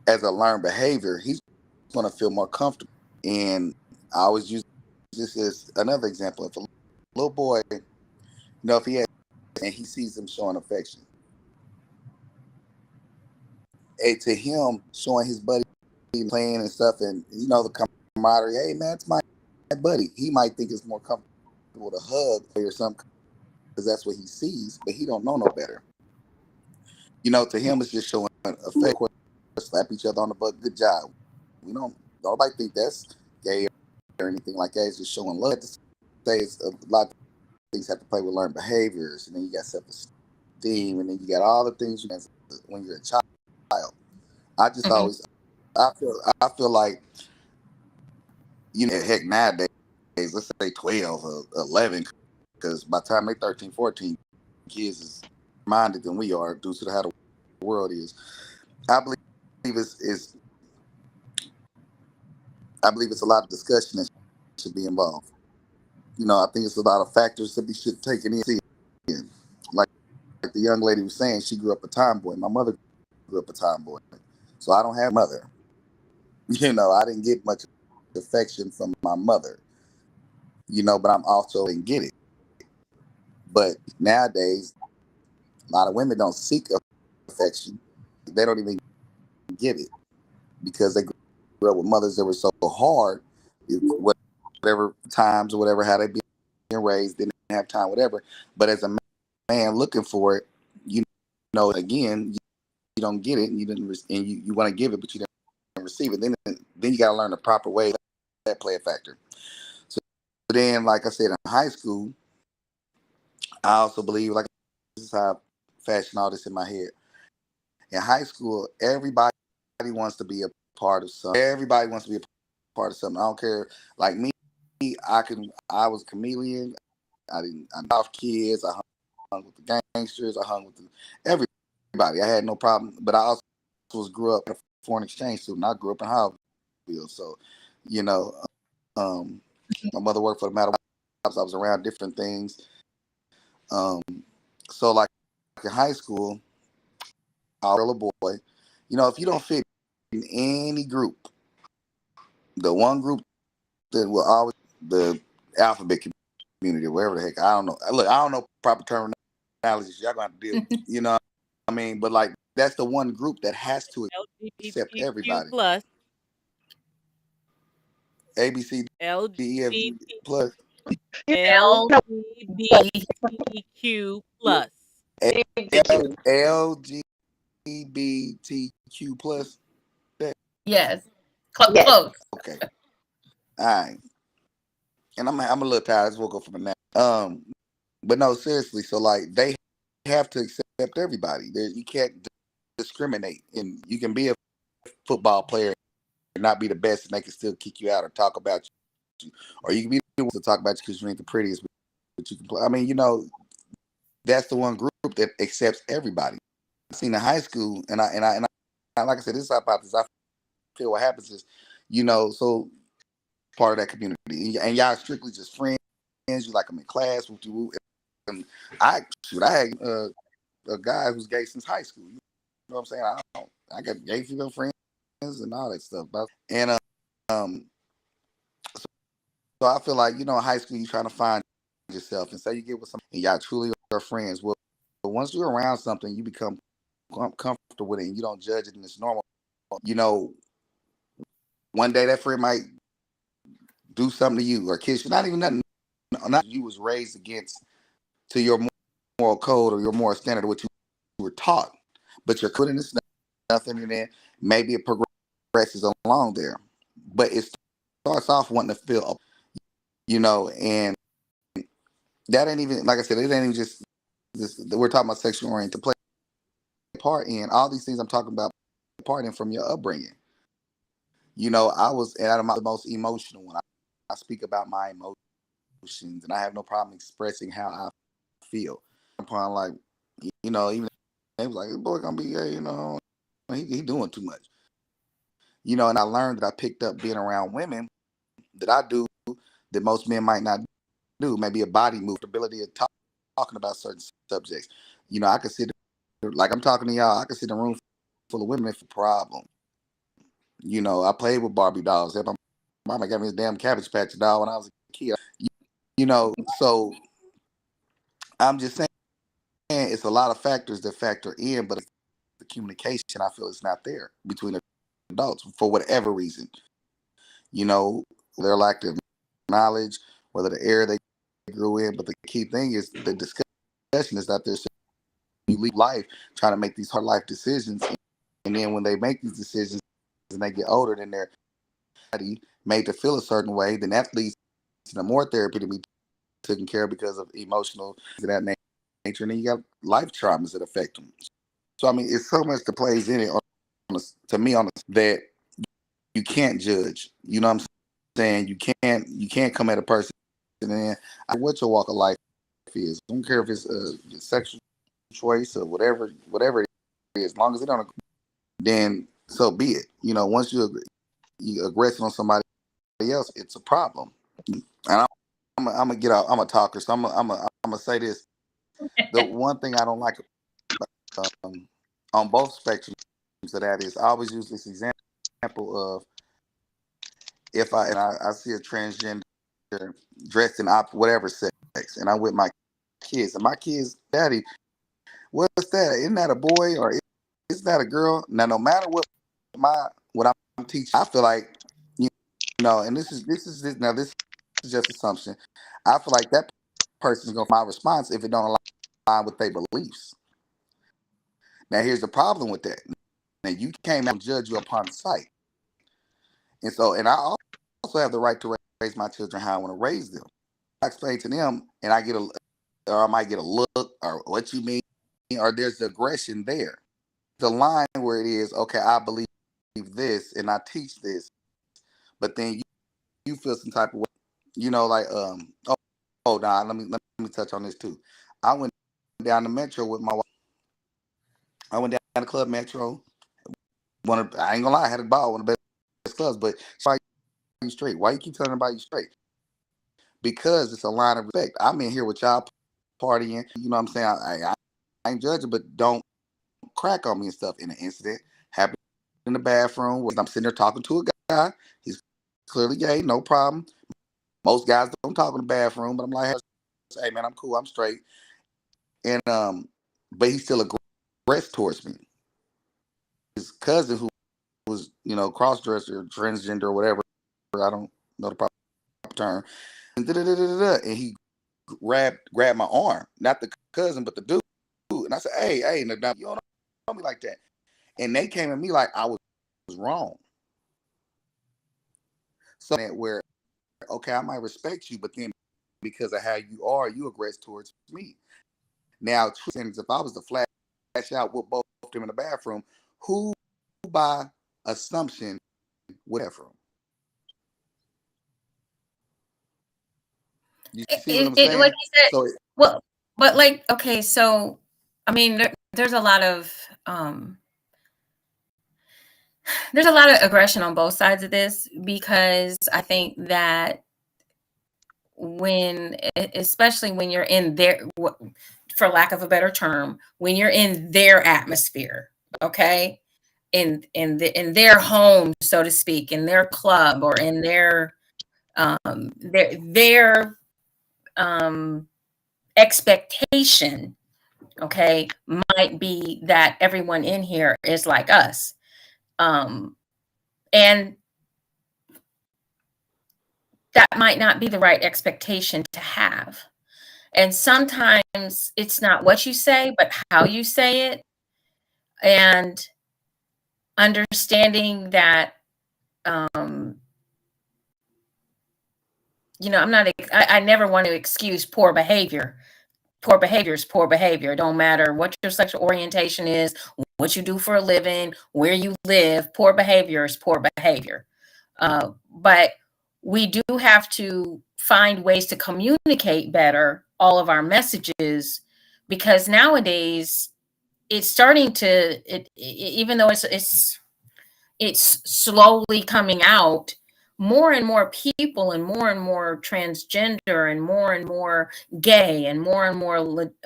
as a learned behavior, he's going to feel more comfortable. And I always use this as another example. If a little boy, if he has and he sees him showing affection, to him showing his buddy playing and stuff, and the camaraderie. Hey man, it's my buddy. He might think it's more comfortable to hug or something because that's what he sees, but he don't know no better. To him it's just showing affection. Slap each other on the butt. Good job. We don't. Nobody think that's gay or anything like that. It's just showing love. To say it's a lot of things have to play with learned behaviors, and then you got self-esteem, and then you got all the things when you're a child. I just always, I feel like, heck, nowadays, let's say 12 or 11, because by the time they 13, 14, kids is minded than we are due to how the world is. I believe it's I believe it's a lot of discussion that should be involved. I think it's a lot of factors that we should take in. Like the young lady was saying, she grew up a tomboy. My mother grew up a tomboy. So I don't have a mother. I didn't get much affection from my mother. But I'm also didn't get it. But nowadays, a lot of women don't seek affection. They don't even get it because they grew up with mothers that were so hard, whatever times or whatever, how they being raised, didn't have time, whatever. But as a man looking for it, again, you don't get it, and you didn't, and you want to give it, but you didn't receive it. Then you got to learn the proper way. That play a factor. So then, like I said, in high school, I also believe, like, this is how I fashion all this in my head. In high school, everybody wants to be a part of something. Everybody wants to be a part of something. I don't care. Like me, I was a chameleon. I off kids. I hung with the gangsters. I hung with everybody. I had no problem. But I also grew up in a foreign exchange student. I grew up in Howville. So, my mother worked for the Matter Jobs. I was around different things. So like in high school, I was a boy. If you don't fit in any group, the one group that will always the alphabet community, wherever the heck, I don't know. Look, I don't know proper terminology. Y'all gonna have to deal with, what I mean? But like that's the one group that has to accept LGBTQ everybody. plus. ABC, D, E, F, G, LGBT plus LGBTQ plus. LGBTQ plus. Yes. Yes. Close. Okay. All right. And I'm a little tired. I just woke up from a nap. But no, seriously. So like they have to accept everybody. You can't discriminate, and you can be a football player and not be the best, and they can still kick you out or talk about you, or you can be the one to talk about you because you ain't the prettiest, but you can play. I mean, that's the one group that accepts everybody. I've seen in high school, and I like I said, this is hypothesis. I feel what happens is, so part of that community, and y'all strictly just friends. You like them in class. And I had a guy who's gay since high school. You know what I'm saying? I got gay female friends and all that stuff. And so I feel like, in high school you're trying to find yourself, and say you get with somebody and y'all truly are friends. Well, but once you're around something, you become comfortable with it, and you don't judge it, and it's normal. One day that friend might do something to you or kiss you. Not even nothing. Not you was raised against to your moral code or your moral standard of what you were taught, but you're putting this nothing, and then maybe it progresses along there. But it starts off wanting to feel, and that ain't even, like I said, it ain't even just this. We're talking about sexual orientation to play part in all these things I'm talking about, part in from your upbringing. I was the most emotional one. I speak about my emotions, and I have no problem expressing how I feel. Upon like, even they was like, this boy gonna be gay, he doing too much. And I learned that I picked up being around women that I do that most men might not do. Maybe a body move, ability of talking about certain subjects. I could sit like I'm talking to y'all. I could sit in a room full of women for problem. I played with Barbie dolls. My mama got me this damn Cabbage Patch doll when I was a kid. So I'm just saying it's a lot of factors that factor in, but the communication I feel is not there between adults for whatever reason. Their lack of knowledge, whether the era they grew in. But the key thing is the discussion is that there's you leave life trying to make these hard life decisions, and then when they make these decisions and they get older, then they're made to feel a certain way, then that leads to more therapy to be taken care of because of emotional of that nature, and then you got life traumas that affect them. So I mean, it's so much that plays in it. To me, that you can't judge. You know what I'm saying? You can't come at a person and then what your walk of life is. I don't care if it's a sexual choice or whatever it is. As long as it don't, then so be it. Once you aggressive on somebody else, it's a problem. And I'm gonna get out. I'm a talker, so I'm gonna say this. The one thing I don't like on both spectrums of that is I always use this example of if I see a transgender dressed in whatever sex, and I'm with my kids, and my kids, daddy, what's that? Isn't that a boy or is that a girl? Now, no matter what I'm teaching, I feel like and this is just assumption. I feel like that person's gonna my response if it don't align with their beliefs. Now, here's the problem with that. Now, you came out and judge you upon sight, and I also have the right to raise my children how I want to raise them. I explain to them, and I might get a look, or what you mean, or there's the aggression there. The line where it is, okay, I believe this and I teach this, but then you feel some type of way, like nah, let me touch on this too. I went down the metro with my wife. I went down the club metro. I ain't gonna lie, I had a ball, one of the best clubs, but why you straight? Why you keep telling everybody you straight? Because it's a line of respect. I'm in here with y'all partying. You know what I'm saying? I ain't judging, but don't crack on me and stuff. In an incident happened in the bathroom where I'm sitting there talking to a guy. He's clearly gay, no problem. Most guys don't talk in the bathroom, but I'm like, hey man, I'm cool, I'm straight. And but he still aggressed towards me. His cousin, who was cross-dresser, transgender, or whatever, I don't know the proper term, and he grabbed my arm, not the cousin, but the dude. And I said, hey, no, you don't know me like that. And they came at me like I was wrong. So that where, okay, I might respect you, but then because of how you are, you aggress towards me. Now, if I was to flash out with both of them in the bathroom, who by assumption would have from? You see what I'm saying? Like you said, so well, but like, okay, so I mean, there's a lot of aggression on both sides of this, because I think that especially when you're in their, for lack of a better term, when you're in their atmosphere, okay, in their home, so to speak, in their club, or in their expectation, okay, might be that everyone in here is like us. And that might not be the right expectation to have. And sometimes it's not what you say, but how you say it. And understanding that, I never want to excuse poor behavior. Poor behavior is poor behavior. It don't matter what your sexual orientation is, what you do for a living, where you live. Poor behavior is poor behavior. But we do have to find ways to communicate better all of our messages, because nowadays it's starting to, even though it's slowly coming out, more and more people and more transgender and more gay and more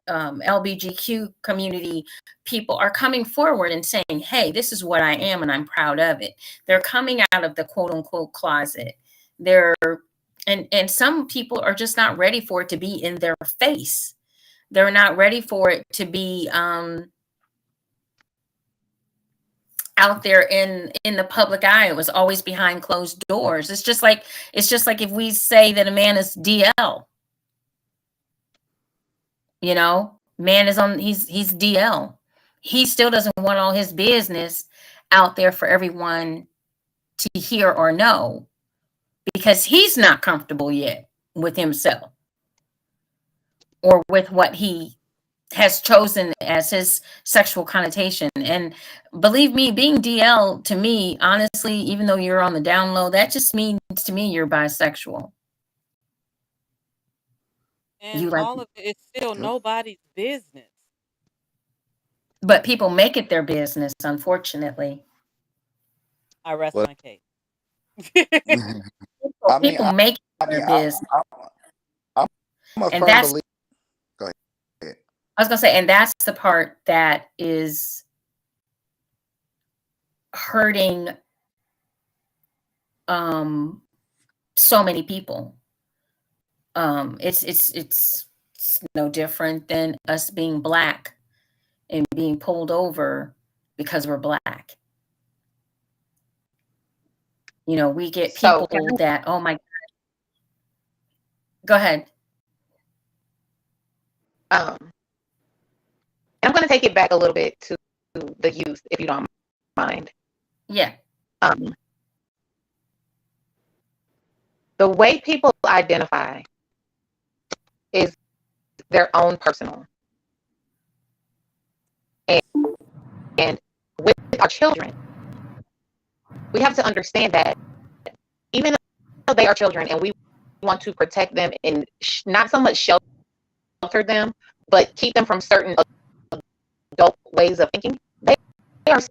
LBGQ community people are coming forward and saying, hey, this is what I am and I'm proud of it. They're coming out of the quote unquote closet. And some people are just not ready for it to be in their face. They're not ready for it to be out there in the public eye. It was always behind closed doors. It's just like if we say that a man is DL, man is he's DL. He still doesn't want all his business out there for everyone to hear or know, because he's not comfortable yet with himself or with what he has chosen as his sexual connotation. And believe me, being DL, to me, honestly, even though you're on the down low, that just means to me you're bisexual. And all of it is still nobody's business. But people make it their business, unfortunately. I rest my case. People make it their business. I'm a and firm that's believer. Go ahead. I was gonna say, and that's the part that is hurting so many people. It's no different than us being Black and being pulled over because we're Black. We get people that, oh my God. Go ahead. I'm going to take it back a little bit to the youth, if you don't mind. Yeah. The way people identify is their own personal. And with our children, we have to understand that even though they are children and we want to protect them and not so much shelter them, but keep them from certain adult ways of thinking, they are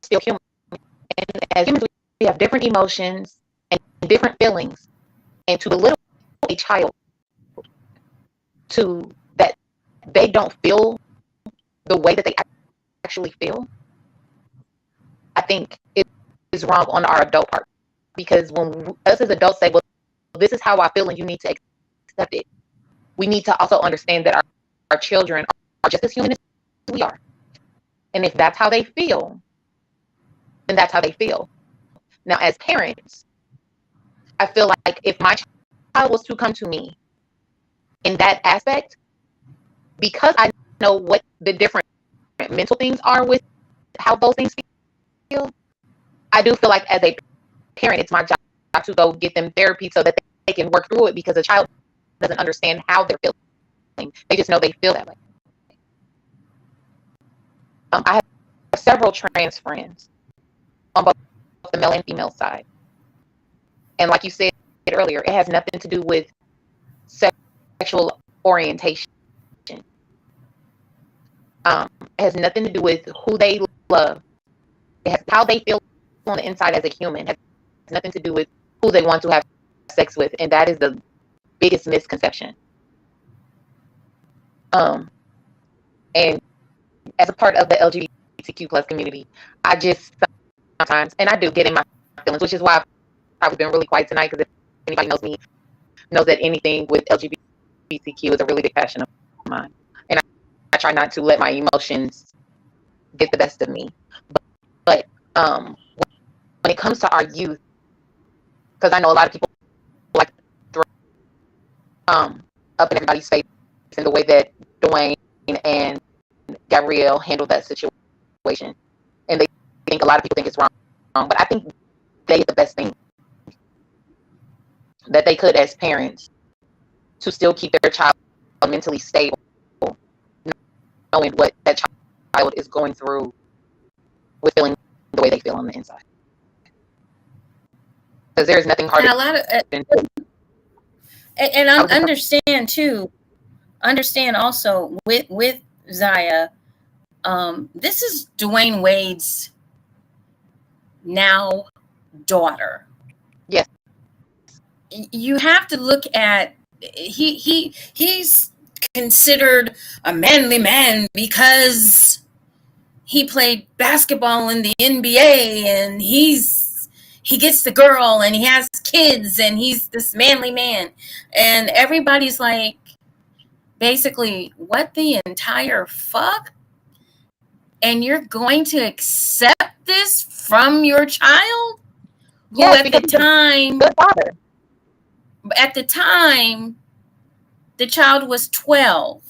still human. And as humans, we have different emotions and different feelings. And to belittle a child to that they don't feel the way that they actually feel, I think it is wrong on our adult part. Because when us as adults say, well, this is how I feel and you need to accept it, we need to also understand that our children are just as human as we are. And if that's how they feel, then that's how they feel. Now, as parents, I feel like if my child was to come to me in that aspect, because I know what the different mental things are with how those things feel, I do feel like as a parent, it's my job to go get them therapy so that they can work through it, because a child doesn't understand how they're feeling. They just know they feel that way. I have several trans friends on both the male and female side. And like you said earlier, it has nothing to do with sexual orientation. It has nothing to do with who they love. It has how they feel on the inside as a human. It has nothing to do with who they want to have sex with. And that is the biggest misconception. And as a part of the LGBTQ plus community, I just sometimes, and I do get in my feelings, which is why I've probably been really quiet tonight, because if anybody knows me, knows that anything with LGBTQ is a really big passion of mine. And I try not to let my emotions get the best of me. But when it comes to our youth, because I know a lot of people like to throw up in everybody's face in the way that Dwayne and Gabrielle handled that situation, and they think, a lot of people think it's wrong, but I think they did the best thing that they could as parents to still keep their child mentally stable, knowing what that child is going through with feeling the way they feel on the inside. Because there's nothing harder. And a lot of, and understand also with Zaya, this is Dwayne Wade's now daughter. Yes. You have to look at, he's considered a manly man because he played basketball in the NBA, and he gets the girl, and he has kids, and he's this manly man. And everybody's like, basically, what the entire fuck? And you're going to accept this from your child? Who Yes, at the time, good father. At the time, the child was 12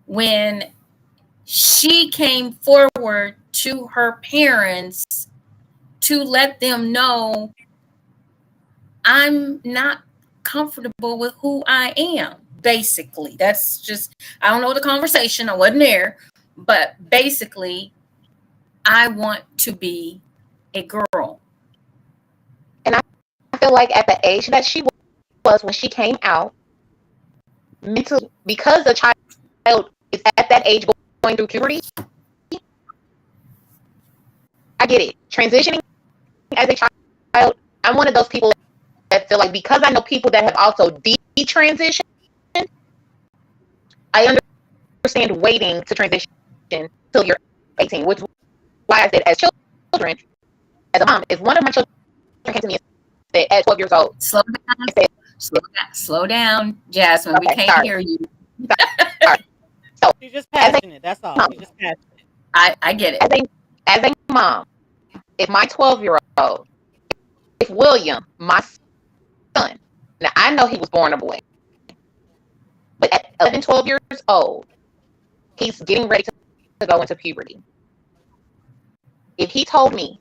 when she came forward to her parents to let them know, I'm not comfortable with who I am. Basically, that's just, I don't know the conversation, I wasn't there, but basically, I want to be a girl. And I feel like at the age that she was when she came out, mentally, because the child is at that age going through puberty, I get it. Transitioning as a child, I'm one of those people that feel like, because I know people that have also detransitioned, I understand waiting to transition till you're 18, which is why I said, as children, as a mom, if one of my children came to me and said at 12 years old, Slow down, slow down, Jasmine. Okay, we can't hear you. Sorry. So she's just passionate. That's all. She's just passionate. I get it. As a mom, if my 12-year-old, if William, my son, now I know he was born a boy, but at 11, 12 years old, he's getting ready to go into puberty. If he told me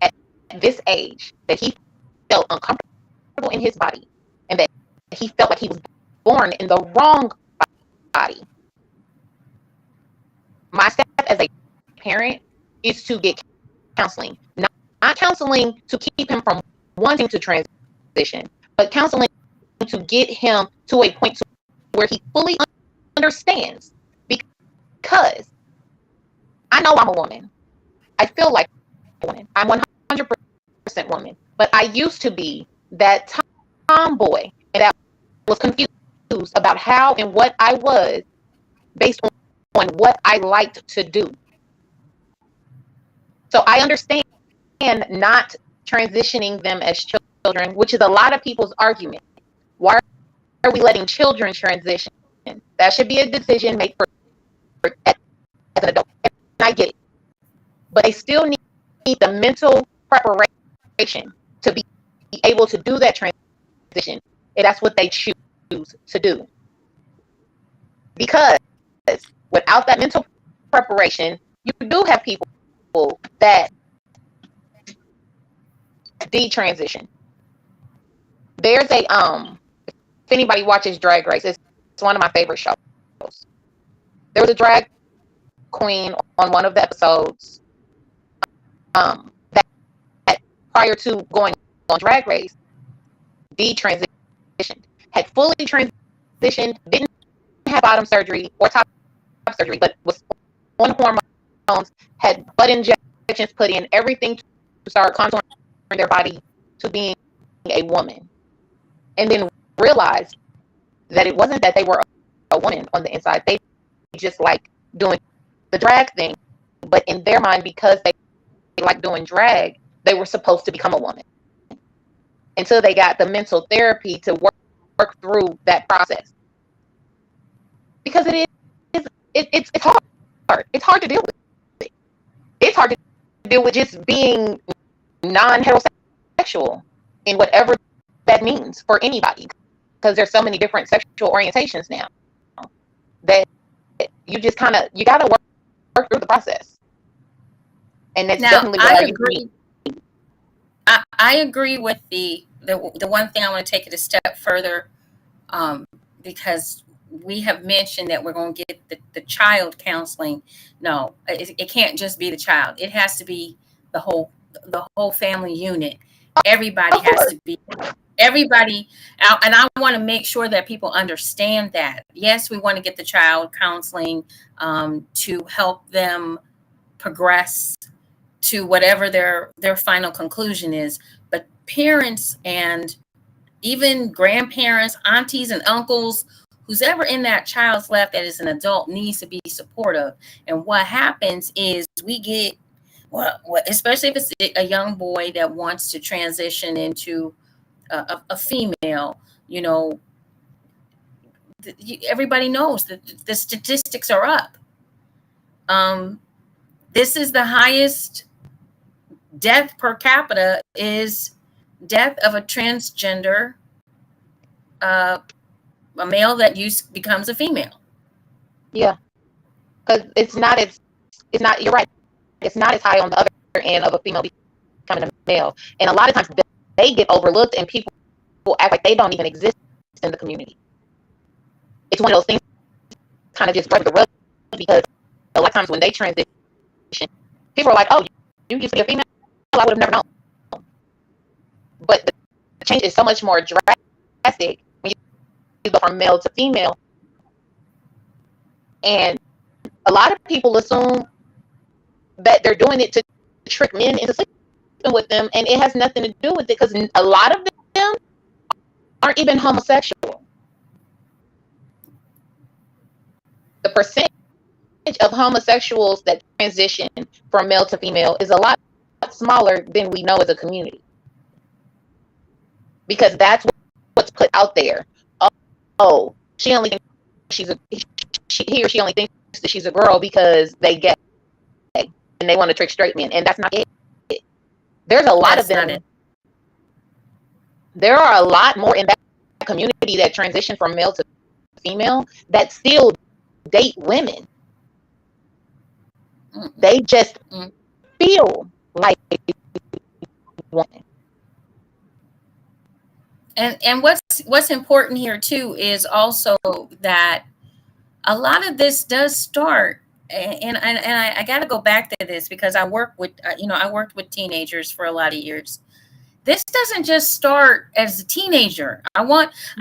at this age that he felt uncomfortable in his body and that he felt like he was born in the wrong body, my step as a parent is to get counseling. Not counseling to keep him from wanting to transition, but counseling to get him to a point where he fully understands. Because I know I'm a woman. I feel like a woman. I'm 100% woman. But I used to be that tomboy and that was confused about how and what I was based on what I liked to do. So I understand not transitioning them as children, which is a lot of people's argument. Why are we letting children transition? That should be a decision made for as an adult. And I get it. But they still need the mental preparation to be able to do that transition. And that's what they choose to do. Because without that mental preparation, you do have people that detransition. There's a if anybody watches Drag Race, it's one of my favorite shows. There was a drag queen on one of the episodes that prior to going on Drag Race, detransitioned, had fully transitioned, didn't have bottom surgery or top surgery, but was on hormones, had butt injections put in, everything to start contouring their body to being a woman. and then realized that it wasn't that they were a woman on the inside. They just like doing the drag thing. But in their mind, because they like doing drag, they were supposed to become a woman until they got the mental therapy to work through that process. Because it's hard. It's hard to deal with. It's hard to deal with just being non-heterosexual in whatever that means for anybody. Because there's so many different sexual orientations now that you just you got to work through the process. And that's Now, definitely what I agree. I agree with the one thing I want to take it a step further, because we have mentioned that we're going to get the child counseling. No, it can't just be the child. It has to be the whole family unit. Everybody has to be. Everybody, and I want to make sure that people understand that. Yes, we want to get the child counseling to help them progress to whatever their final conclusion is. But parents and even grandparents, aunties and uncles, who's ever in that child's life that is an adult needs to be supportive. And what happens is we get, well, especially if it's a young boy that wants to transition into a female, everybody knows that the statistics are up. This is the highest death per capita, is death of a transgender, a male that becomes a female. Yeah, because it's not, you're right. It's not as high on the other end of a female becoming a male. And a lot of times they get overlooked and people act like they don't even exist in the community. It's one of those things kind of just break the rug, because a lot of times when they transition, people are like, oh, you used to be a female? I would have never known. But the change is so much more drastic when you go from male to female. And a lot of people assume that they're doing it to trick men into sleeping with them, and it has nothing to do with it, because a lot of them aren't even homosexual. The percentage of homosexuals that transition from male to female is a lot smaller than we know as a community, because that's what's put out there. Oh, she only thinks he or she only thinks that she's a girl because they gay and they want to trick straight men, and that's not it. There's a lot of them. There are a lot more in that community that transition from male to female that still date women. They just feel like women. And what's important here too is also that a lot of this does start, and I got to go back to this because I worked with teenagers for a lot of years. This doesn't just start as a teenager. I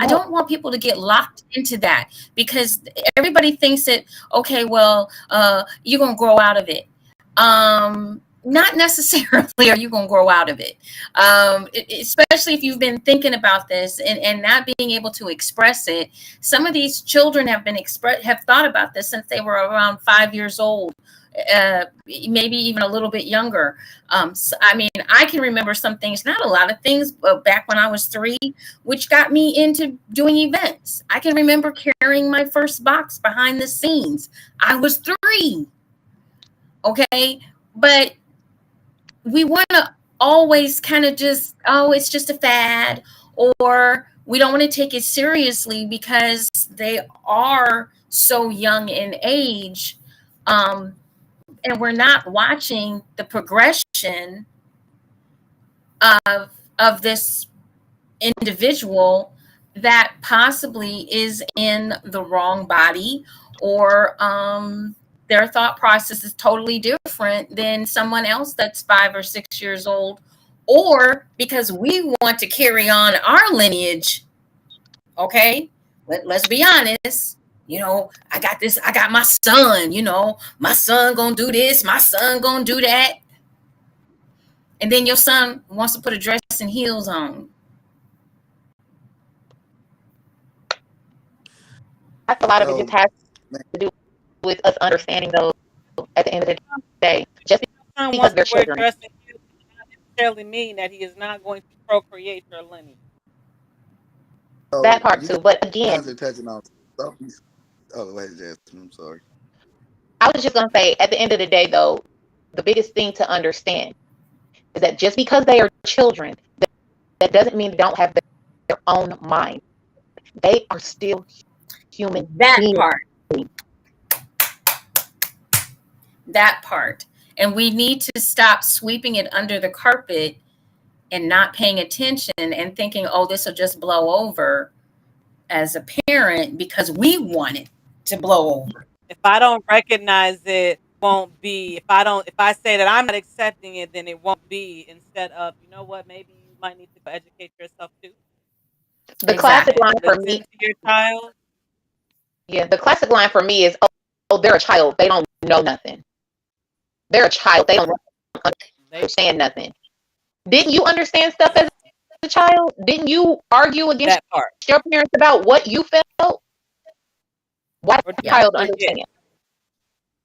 don't want people to get locked into that, because everybody thinks that, okay, well, you're going to grow out of it. Not necessarily are you going to grow out of it. Especially if you've been thinking about this and not being able to express it. Some of these children have thought about this since they were around 5 years old. Maybe even a little bit younger. So, I mean, I can remember some things, not a lot of things, but back when I was 3, which got me into doing events. I can remember carrying my first box behind the scenes. I was 3. Okay. But we want to always kind of just, oh, it's just a fad, or we don't want to take it seriously because they are so young in age. And we're not watching the progression of this individual that possibly is in the wrong body, or their thought process is totally different than someone else that's 5 or 6 years old, or because we want to carry on our lineage. Okay, let's be honest. I got my son, my son gonna do this, my son gonna do that. And then your son wants to put a dress and heels on. a lot of it So just has to do with us understanding those at the end of the day. Just Son because wants they're to wear children, dress and heels does not necessarily mean that he is not going to procreate your lineage. that part you too. But guys again, are touching on something. Oh, wait, Jasmine. I'm sorry. I was just gonna say, at the end of the day, though, the biggest thing to understand is that just because they are children, that doesn't mean they don't have their own mind. They are still human That beings. part. That part. And we need to stop sweeping it under the carpet and not paying attention and thinking, oh, this will just blow over as a parent because we want it to blow over. If I don't recognize it, won't be. If I say that I'm not accepting it, then it won't be. Instead of, you know what, maybe you might need to go educate yourself too The classic Exactly. and line for me, listen to your child. yeah, the classic line for me is, oh, they're a child. They don't know nothing. They're a child. They don't They understand nothing. Didn't you understand stuff as a child? Didn't you argue against that part, your parents about what you felt? Why or does a did Yeah. you child forget? understand?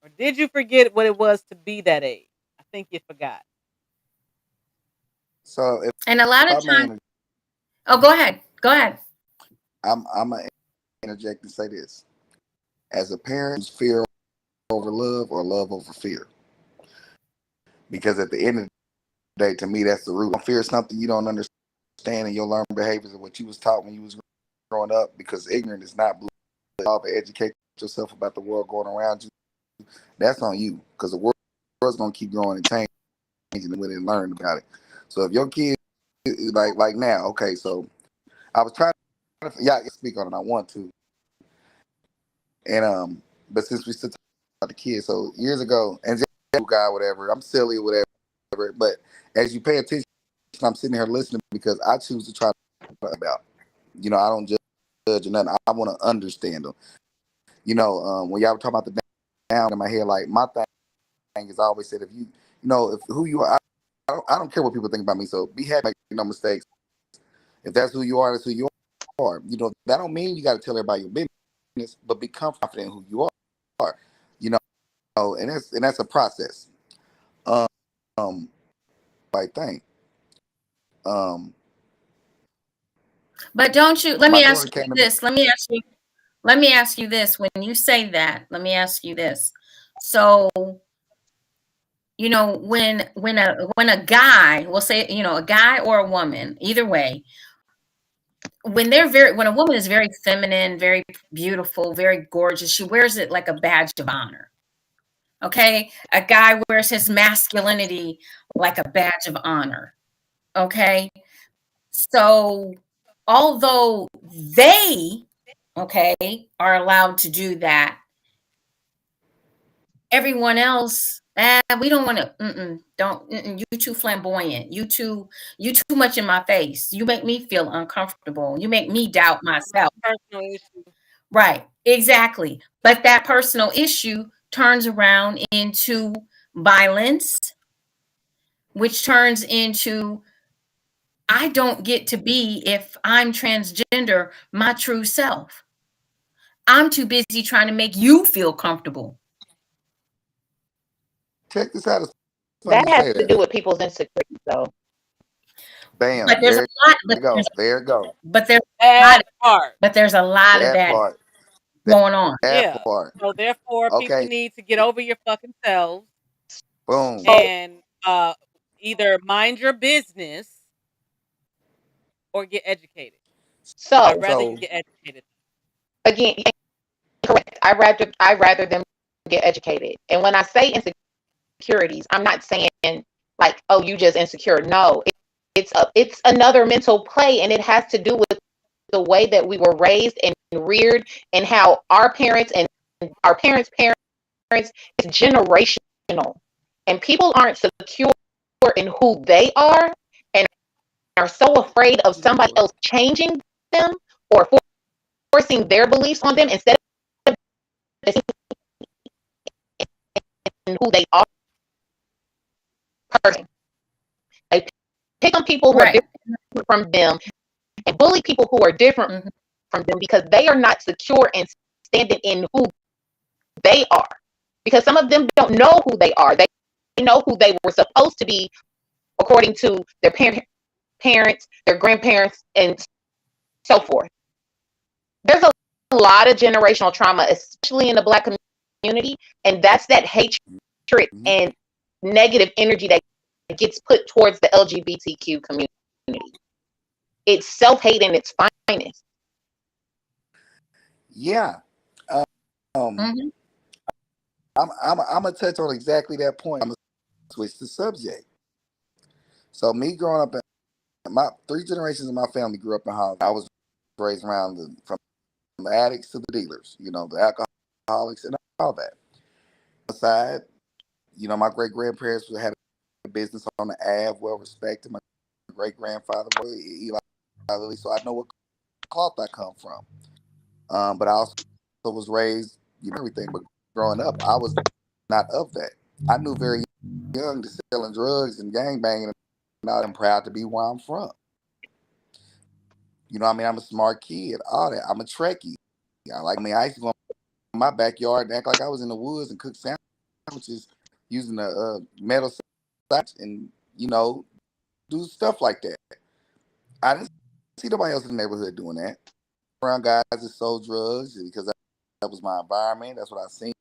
Or did you forget what it was to be that age? I think you forgot. So if And a lot of I may, times, oh, go ahead. Go ahead. I'm gonna interject and say this: as a parent, fear over love or love over fear, because at the end of the day, to me, that's the root. Don't fear something you don't understand, and you'll learn behaviors of what you was taught when you was growing up. Because ignorant is not blue. But educate yourself about the world going around you. That's on you, because the world's gonna keep growing and changing when they learn about it. So if your kid like now, okay, so I was trying to speak on it. I want to, and but since we still talk about the kids, so years ago, and just guy, whatever, I'm silly, whatever. But as you pay attention, I'm sitting here listening because I choose to try to about. I don't judge or nothing. I want to understand them. When y'all were talking about the down in my head, like my thing is I always said, if if who you are, I don't care what people think about me. So be happy, make no mistakes. If that's who you are, that's who you are. That don't mean you got to tell everybody your business, but be confident in who you are. You and that's a process. Um, right thing. Um, But don't you, let my me daughter ask you came to me. this. Let me ask you this. When you say that, let me ask you this. So, when a guy, we'll say, a guy or a woman, either way, when a woman is very feminine, very beautiful, very gorgeous, she wears it like a badge of honor. Okay? A guy wears his masculinity like a badge of honor. Okay? So, although they, okay, are allowed to do that, everyone else, we don't want to, you too flamboyant, you too much in my face, you make me feel uncomfortable, you make me doubt myself. Personal issue. Right, exactly. But that personal issue turns around into violence, which turns into, I don't get to be, if I'm transgender, my true self. I'm too busy trying to make you feel comfortable. Check this out. It's funny That you has say to that. do with people's insecurities, though. But Bam. there's a lot, There it go. but there's a lot, That part. but there's a lot of That that part. going on. That Yeah. part. So therefore, people Okay. need to get over your fucking selves Boom. So, and either mind your business or get educated. I'd so rather you So get educated. again, correct. I rather them get educated. And when I say insecurities, I'm not saying like, oh, you just insecure. No, it's another mental play, and it has to do with the way that we were raised and reared, and how our parents and our parents' parents is generational, and people aren't secure in who they are, and are so afraid of somebody else changing them or forcing their beliefs on them instead of who they are person. They pick on people who are Right. different from them and bully people who are different Mhm. from them because they are not secure and standing in who they are, because some of them don't know who they are. They know who they were supposed to be according to their parents, their grandparents, and so forth. There's a lot of generational trauma, especially in the Black community, and that's that hatred and negative energy that gets put towards the LGBTQ community. It's self-hate in its finest. Yeah. Mm-hmm. I'm gonna touch on exactly that point. I'm gonna switch the subject. So me growing up, my 3 generations of my family grew up in Hollywood. I was raised around from the addicts to the dealers, the alcoholics and all that. Aside, my great grandparents had a business on the Ave, well respected. My great grandfather, Eli, so I know what cloth I come from. But I also was raised, everything. But growing up, I was not of that. I knew very young to selling drugs and gangbanging, and I'm proud to be where I'm from. I'm a smart kid, all that. I'm a Trekkie. I used to go in my backyard and act like I was in the woods and cook sandwiches using a metal sash and, do stuff like that. I didn't see nobody else in the neighborhood doing that. Around guys that sold drugs because that was my environment. That's what I seen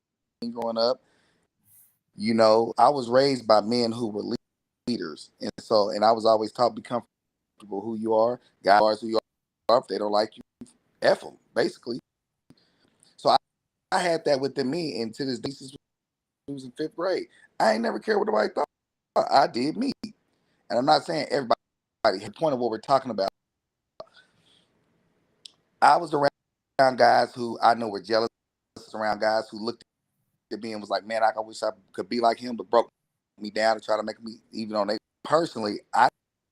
growing up. I was raised by men who were leaders. And I was always taught be comfortable who you are. Guys are who you are. If they don't like you, F them, basically. So I had that within me. And to this day, since we was in 5th grade, I ain't never cared what nobody thought. I did me. And I'm not saying everybody. The point of what we're talking about, I was around guys who I know were jealous, around guys who looked at me and was like, man, I wish I could be like him, but broke me down and try to make me, even on they. Personally, I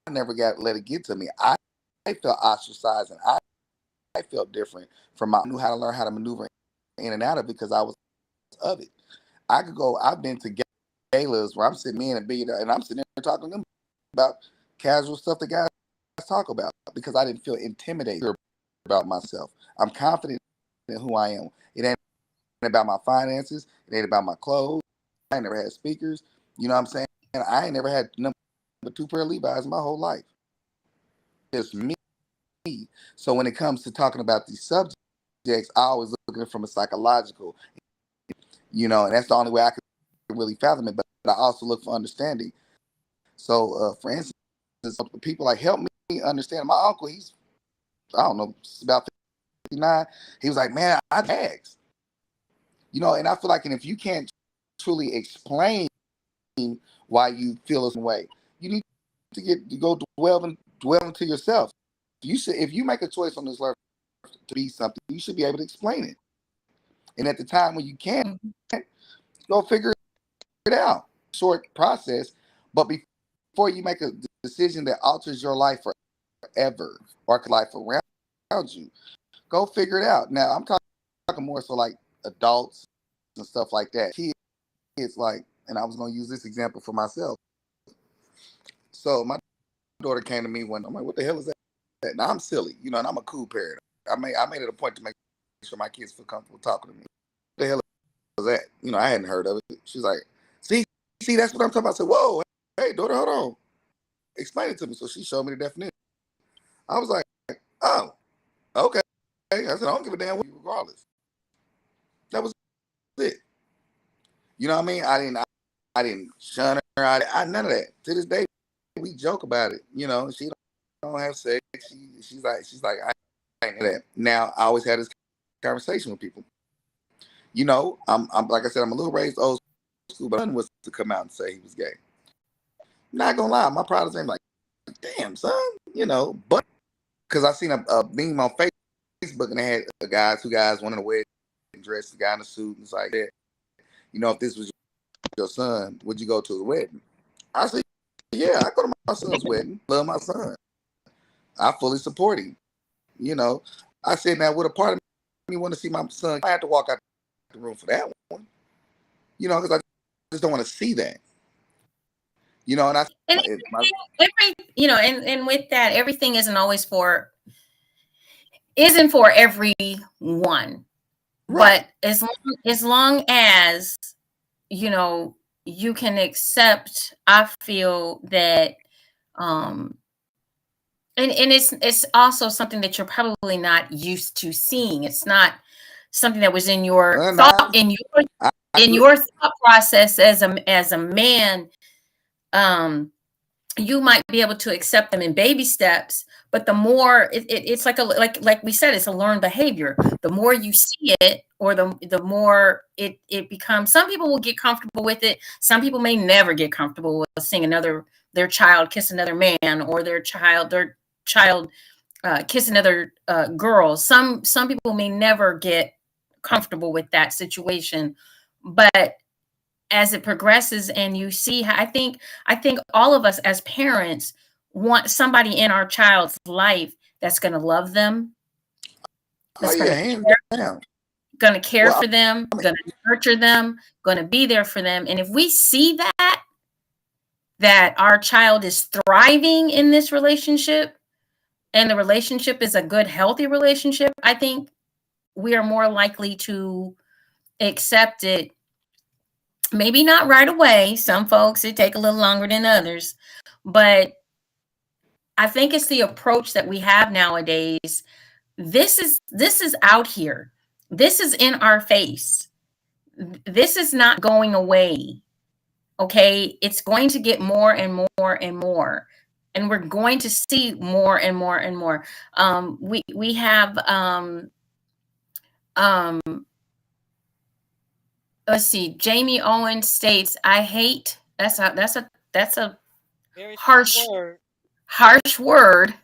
never let it get to me. I felt ostracized and I felt different I knew how to learn how to maneuver in and out of it because I was of it. I've been to galas where I'm sitting in a bed and I'm sitting there talking to them about casual stuff that guys talk about because I didn't feel intimidated about myself. I'm confident in who I am. It ain't about my finances. It ain't about my clothes. I ain't never had speakers. You know what I'm saying? I ain't never had number 2 pair of Levi's my whole life. It's me. So when it comes to talking about these subjects, I always look at it from a psychological, and that's the only way I can really fathom it. But I also look for understanding. So, for instance, people like help me understand. My uncle, I don't know, about 59. He was like, man, I bags. And I feel like, and if you can't truly explain why you feel this way, you need to go dwell into yourself. If you make a choice on this earth to be something, you should be able to explain it. And at the time when you can't, go figure it out. Short process, but before you make a decision that alters your life forever or life around you, go figure it out. Now I'm talking more so like adults and stuff like that. Kids like, and I was going to use this example for myself. So my daughter came to me one. I'm like, what the hell is that? Now I'm silly, and I'm a cool parent. I made it a point to make sure my kids feel comfortable talking to me. What the hell is that? I hadn't heard of it. She's like, see, that's what I'm talking about. I said, whoa, hey, daughter, hold on. Explain it to me. So she showed me the definition. I was like, oh, okay. I said, I don't give a damn what you regardless. That was it. You know what I mean? I didn't shun her. I none of that. To this day, we joke about it. She don't have sex. She's like, I ain't that. Now I always had this conversation with people. I'm like I said, I'm a little raised old school, but was to come out and say he was gay. Not gonna lie, my proudest thing like, damn son, but because I seen a meme on Facebook and they had two guys, one in a wedding dress, the guy in a suit, and it's like that. If this was your son, would you go to the wedding? I said, yeah, I go to my son's wedding. Love my son. I fully support him. I said, now, would a part of me want to see my son? I had to walk out the room for that one. Because I just don't want to see that. And and with that, everything isn't for everyone. Right. But as long as you know you can accept, I feel that um and it's also something that you're probably not used to seeing. It's not something that was in your And thought I in agree. your thought process as a man. You might be able to accept them in baby steps, but the more it's like like we said, it's a learned behavior. The more you see it, or the more it becomes. Some people will get comfortable with it. Some people may never get comfortable with seeing their child kiss another man, or their child kiss another girl. Some people may never get comfortable with that situation, but as it progresses and you see how, I think all of us as parents want somebody in our child's life that's going to love them, Oh that's yeah, hands down. going to care Well, for them, I mean, going to nurture them, going to be there for them. And if we see that our child is thriving in this relationship, and the relationship is a good healthy relationship, I think we are more likely to accept it. Maybe not right away. Some folks it take a little longer than others, but I think it's the approach that we have nowadays. This is out here. This is in our face. This is not going away. Okay? It's going to get more and more and more. And we're going to see more and more and more. We have um let's see, Jamie Owen states, I hate, that's a Very strong harsh word. harsh word,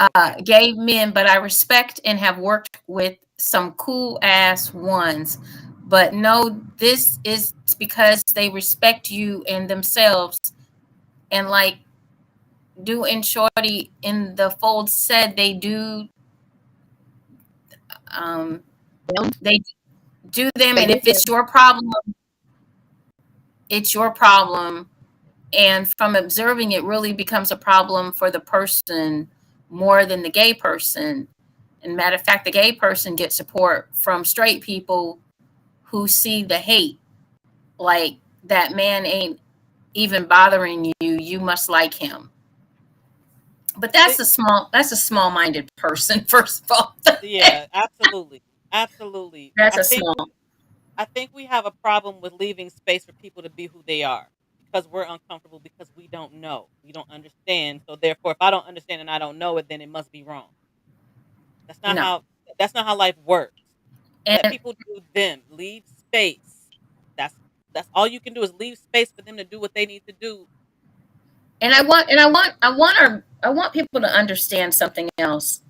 Okay. gay men, but I respect and have worked with some cool ass ones. But no, this is because they respect you and themselves. And like Do and Shorty in the fold said, um, they do them. They And do if it's your problem, it's your problem. And from observing, it really becomes a problem for the person more than the gay person. And matter of fact, the gay person gets support from straight people who see the hate. Like, that man ain't even bothering you. You must like him. But See, that's a small minded person, first of all. yeah, absolutely. Absolutely. That's a small. I think we have a problem with leaving space for people to be who they are because we're uncomfortable because we don't know. We don't understand. So therefore if I don't understand and I don't know it, then it must be wrong. That's not No. how that's not how life works. Let And people do them. Leave space. That's that's all you can do is leave space for them to do what they need to do. and I Let want and I want I want our I want people to understand something else.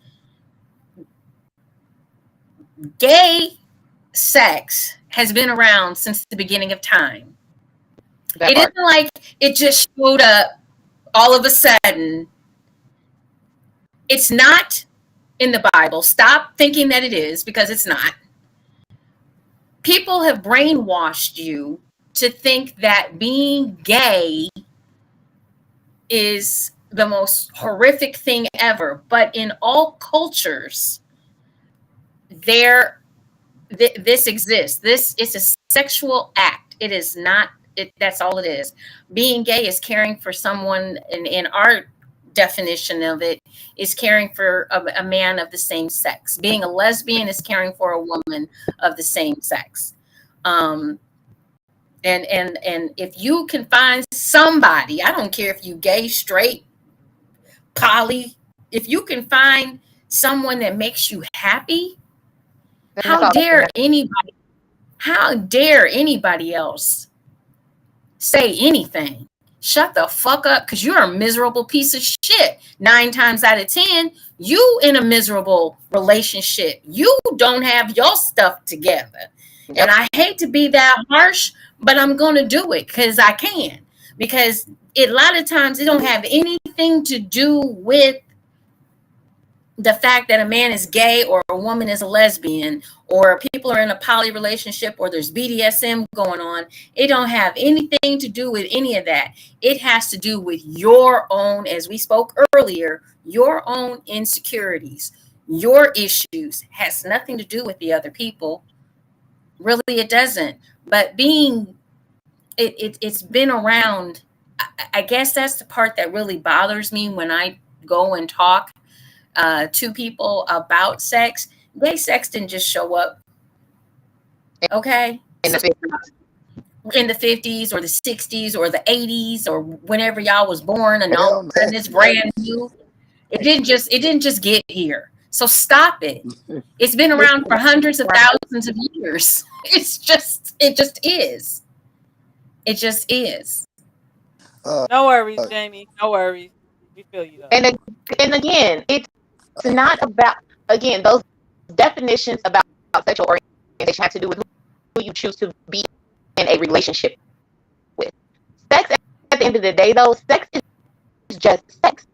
Gay sex has been around since the beginning of time. that It part. isn't like it just showed up all of a sudden. It's not in the Bible. Stop thinking that it is, because it's not. People have brainwashed you to think that being gay is the most horrific thing ever. But in all cultures, there this exists. This is a sexual act. It is not it. That's all it is. Being gay is caring for someone, in our definition of it, is caring for a man of the same sex. Being a lesbian is caring for a woman of the same sex. Um, and if you can find somebody, I don't care if you gay, straight, poly, if you can find someone that makes you happy, Then that's how all that dare matters. anybody how dare anybody else say anything? Shut the fuck up, because you're a miserable piece of shit. 9 times out of 10, you in a miserable relationship. You don't have your stuff together. And Yep. I hate to be that harsh, but I'm going to do it because I can. Because a lot of times it don't have anything to do with the fact that a man is gay or a woman is a lesbian, or people are in a poly relationship, or there's BDSM going on. It don't have anything to do with any of that. It has to do with your own, as we spoke earlier, your own insecurities, your issues. Has nothing to do with the other people. Really, it doesn't. But it's been around. I guess that's the part that really bothers me when I go and talk to people about sex. Gay sex didn't just show up, okay? In So the 50s. in the 50s or the 60s or the 80s or whenever y'all was born, and all of Hell, a sudden it's brand new. It didn't just get here. So stop it. It's been around for hundreds of thousands of years. It just is. It just is. No worries, Jamie. No worries. We feel you though. And and again, it's not about, again, those definitions about sexual orientation have to do with who you choose to be in a relationship with. Sex, at the end of the day, though, sex is just sex.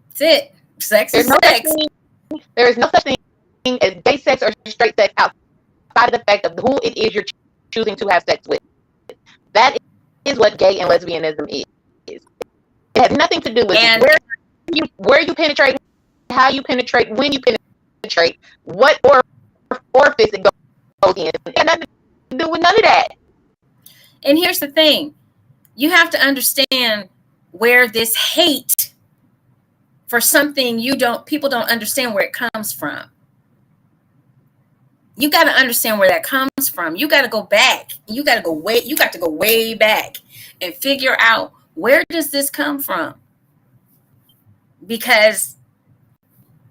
That's it. Sex There's is no such sex. thing. There is no such thing as gay sex or straight sex outside of the fact of who it is you're choosing to have sex with. That is what gay and lesbianism is. It has nothing to do with And where you penetrate, how you penetrate, when you penetrate, what orifice it goes in. It has nothing to do with none of that. and here's the thing. You have to understand where this hate for something people don't understand where it comes from. You got to understand where that comes from. You got to go back. You got to go way back and figure out, where does this come from? Because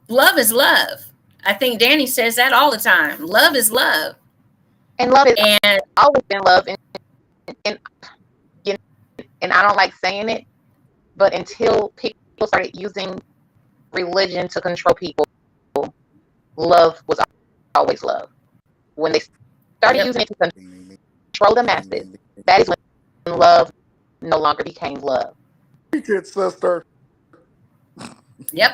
love is love. I think Danny says that all the time. Love is love. And love has And always been love. And, you know, and I don't like saying it, but until people started using religion to control people, love was always love. When they started using it to control the masses, that is when love no longer became love. Good sister. yep.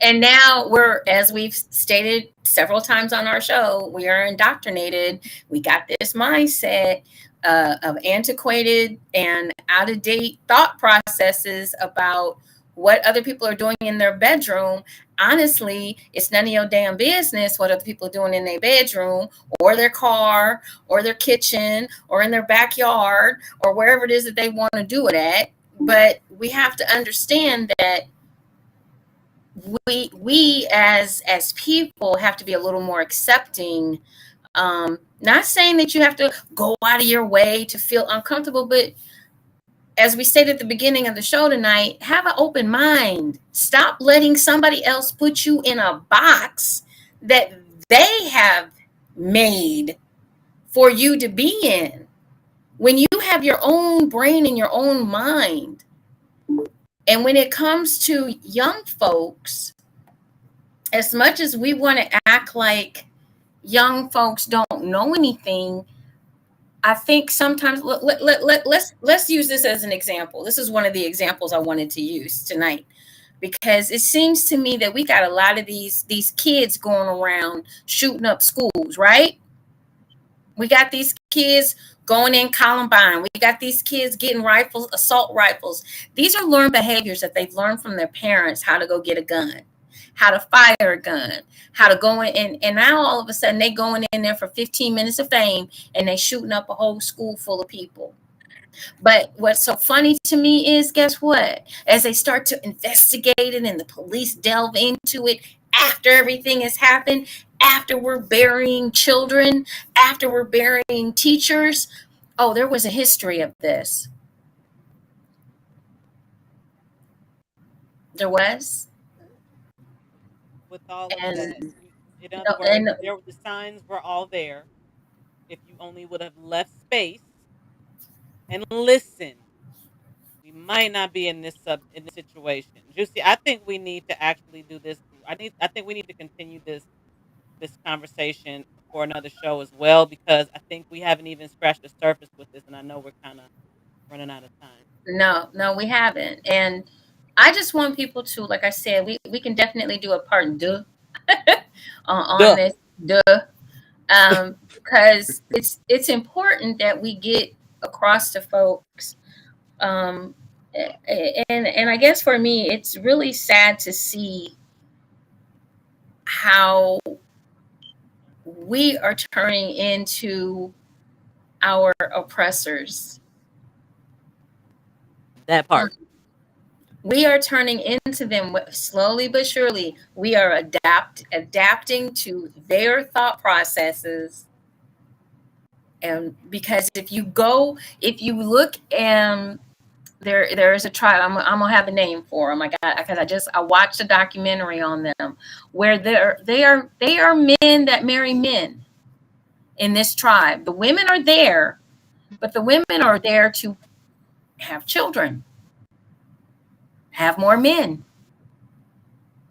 And now as we've stated several times on our show, we are indoctrinated. We got this mindset of antiquated and out of date thought processes about what other people are doing in their bedroom. Honestly, it's none of your damn business what other people are doing in their bedroom or their car or their kitchen or in their backyard or wherever it is that they want to do it at. But we have to understand that we as people have to be a little more accepting. Not saying that you have to go out of your way to feel uncomfortable, but as we stated at the beginning of the show tonight, have an open mind. Stop letting somebody else put you in a box that they have made for you to be in. When you have your own brain and your own mind, and when it comes to young folks, as much as we want to act like young folks don't know anything, I think sometimes let's use this as an example. This is one of the examples I wanted to use tonight, because it seems to me that we got a lot of these kids going around shooting up schools, right? We got these kids going in Columbine. We got these kids getting rifles, assault rifles. These are learned behaviors that they've learned from their parents, how to go get a gun, how to fire a gun, how to go in. And now all of a sudden they going in there for 15 minutes of fame and they shooting up a whole school full of people. But what's so funny to me is, guess what? As they start to investigate it and the police delve into it after everything has happened, after we're burying children, after we're burying teachers, oh, there was a history of this. There was. With all of And, that, in other words, and the signs were all there. If you only would have left space and listened, we might not be in this situation. Juicy, I think we need to actually do this. I think we need to continue this conversation for another show as well, because I think we haven't even scratched the surface with this, and I know we're kind of running out of time. no, we haven't. And I just want people to, like I said, we can definitely do a part deux on Duh. this, duh, because it's important that we get across to folks. Um, and I guess for me, it's really sad to see how we are turning into our oppressors. That part. We are turning into them slowly but surely. We are adapting to their thought processes. And because if you look, and there is a tribe. I'm gonna have a name for them. I got because I watched a documentary on them where they are men that marry men in this tribe. The women are there, but the women are there to have children, have more men.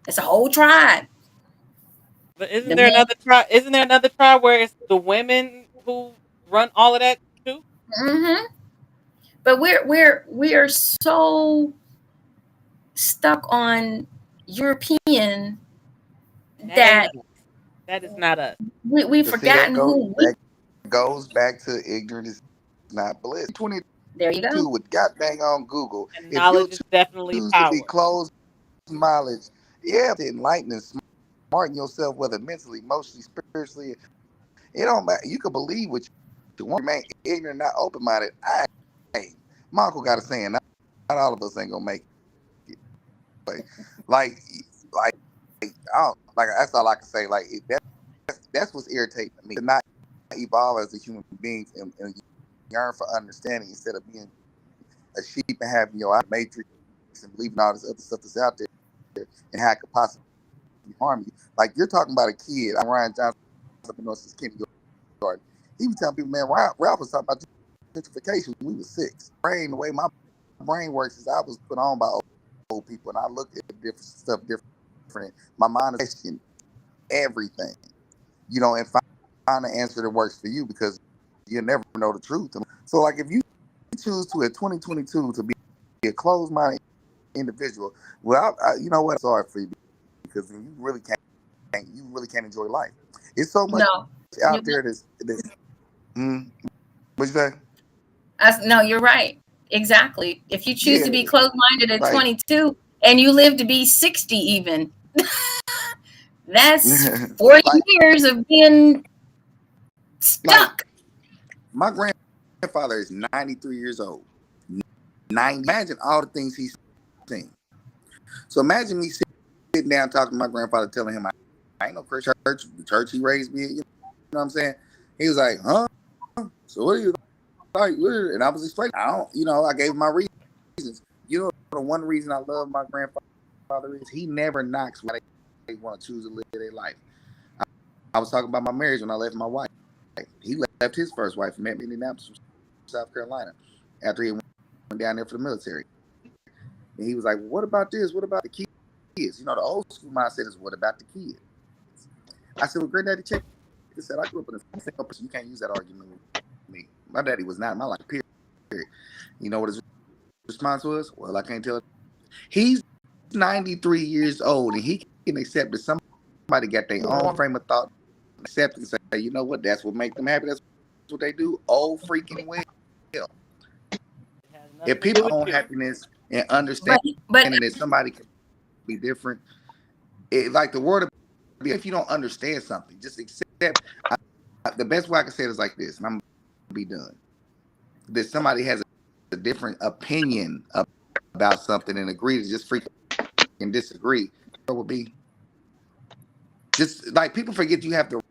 It's a whole tribe. But isn't The there men. another tribe? Isn't there another tribe where it's the women who run all of that too? Hmm. But we are so stuck on European That ain't that us. That is not us. we've But see, that forgotten who we. goes back to ignorance is not bliss. There you go. 22 with got dang on Google. And If you knowledge is definitely choose to be power. closed knowledge, yeah, to enlighten and smarten yourself, whether mentally, emotionally, spiritually, it don't matter. You can believe what you want, man. Ignorant, not open minded. Hey, my uncle got a saying. Not all of us ain't gonna make it. Like, like, I don't, like that's all I can say. Like that's what's irritating to me. To not evolve as a human being and yearn for understanding instead of being a sheep and having your matrix and believing all this other stuff that's out there and how it could possibly harm you. Like you're talking about a kid. I'm Ryan Johnson, up in North kindergarten. He was telling people, man, Ralph was talking about gentrification when we was 6. Brain, the way my brain works is I was put on by old people and I look at different stuff different. My mind is questioning everything, and find an answer that works for you because you never know the truth. So, like, if you choose to at 2022 to be a closed-minded individual, well, you know what? I'm sorry for you because you really can't enjoy life. It's so much No, you out there that's what you say? no, you're right. Exactly. If you choose Yeah, to be closed-minded at like 22 and you live to be 60 even, that's like 40 years of being like stuck. my grandfather is 93 years old. 90. Imagine all the things he's seen. So imagine me sitting down talking to my grandfather, telling him I ain't no Christian church. The church he raised me, you know what I'm saying? He was like, huh? So what are you like? And I was explaining. I don't, I gave him my reasons. The one reason I love my grandfather is he never knocks why they want to choose to live their life. I was talking about my marriage when I left my wife. He left his first wife and met me in Indianapolis, South Carolina, after he went down there for the military. And he was like, well, what about this? What about the kids? The old school mindset is, what about the kids? I said, well, granddaddy, check this out. I grew up in a single person. You can't use that argument with me. My daddy was not in my life, period. You know what his response was? Well, I can't tell. He's 93 years old and he can accept that somebody got their own frame of thought and accept and say, you know what? That's what makes them happy. That's what they do. Oh, freaking well. It has nothing If to do people with own you. happiness and understanding But that somebody can be different, like the word of, if you don't understand something, just accept. The best way I can say it is like this, and I'm gonna be done. That somebody has a different opinion about something and agree to just freaking disagree. It would be just like people forget you have the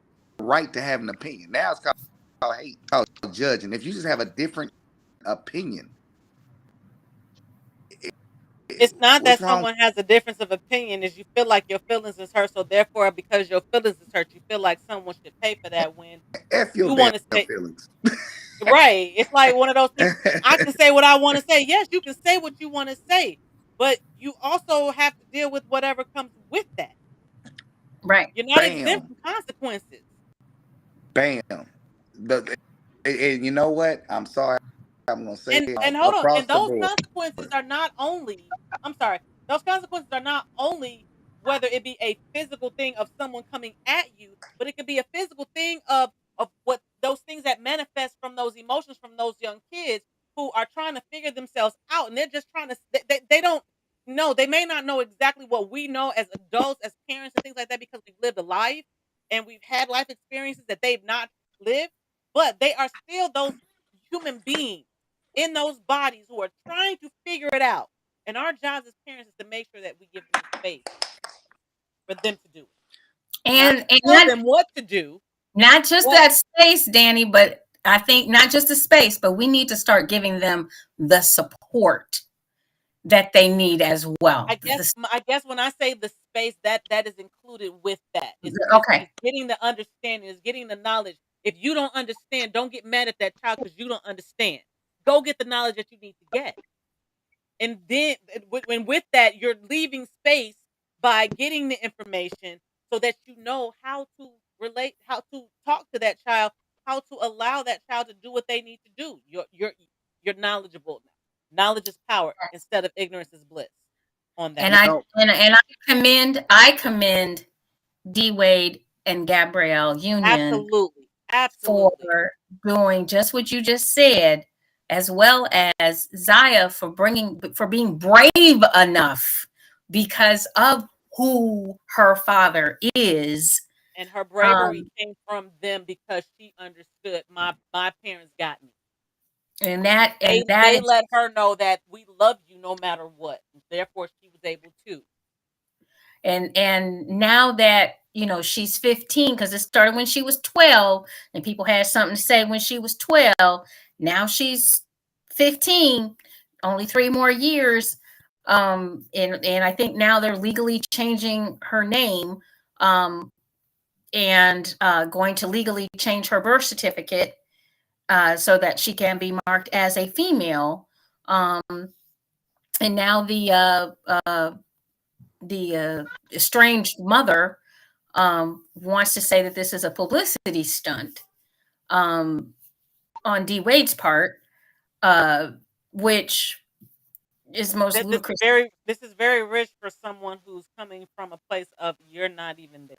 right to have an opinion. Now it's called hate, called judging. If you just have a different opinion, It's not what's that wrong? someone has a difference of opinion. Is you feel like your feelings is hurt, so therefore, because your feelings is hurt, you feel like someone should pay for that. When F your you damn want to say feelings. right, it's like one of those things. I can say what I want to say. Yes, you can say what you want to say, but you also have to deal with whatever comes with that. right. You're not exempt Bam, from consequences. bam. And you know what? I'm sorry. I'm gonna say it And hold on, across and the those board. consequences are not only, I'm sorry, those consequences are not only whether it be a physical thing of someone coming at you, but it could be a physical thing of what those things that manifest from those emotions from those young kids who are trying to figure themselves out, and they're just trying to they don't know, they may not know exactly what we know as adults, as parents and things like that, because we've lived a life, and we've had life experiences that they've not lived, but they are still those human beings in those bodies who are trying to figure it out. And our jobs as parents is to make sure that we give them the space for them to do it. Not And to tell them what to do. not just But that space, Danny, but I think not just the space, but we need to start giving them the support that they need as well. I guess when I say the space, that is included with that. Okay. It's getting the understanding, it's getting the knowledge. If you don't understand, don't get mad at that child because you don't understand. Go get the knowledge that you need to get. And then when with that, you're leaving space by getting the information so that you know how to relate, how to talk to that child, how to allow that child to do what they need to do. You're knowledgeable now. Knowledge is power instead of ignorance is bliss on that. And I commend D Wade and Gabrielle Union Absolutely. for Absolutely. doing just what you just said, as well as Zaya for being brave enough because of who her father is. And her bravery came from them because she understood my parents got me. And they let her know that we love you no matter what. Therefore, she was able to. And now that she's 15, because it started when she was 12, and people had something to say when she was 12. Now she's 15, only 3 more years. And I think now they're legally changing her name, and going to legally change her birth certificate so that she can be marked as a female. And now the estranged mother wants to say that this is a publicity stunt on D Wade's part, which is most ludicrous. This is very rich for someone who's coming from a place of you're not even there.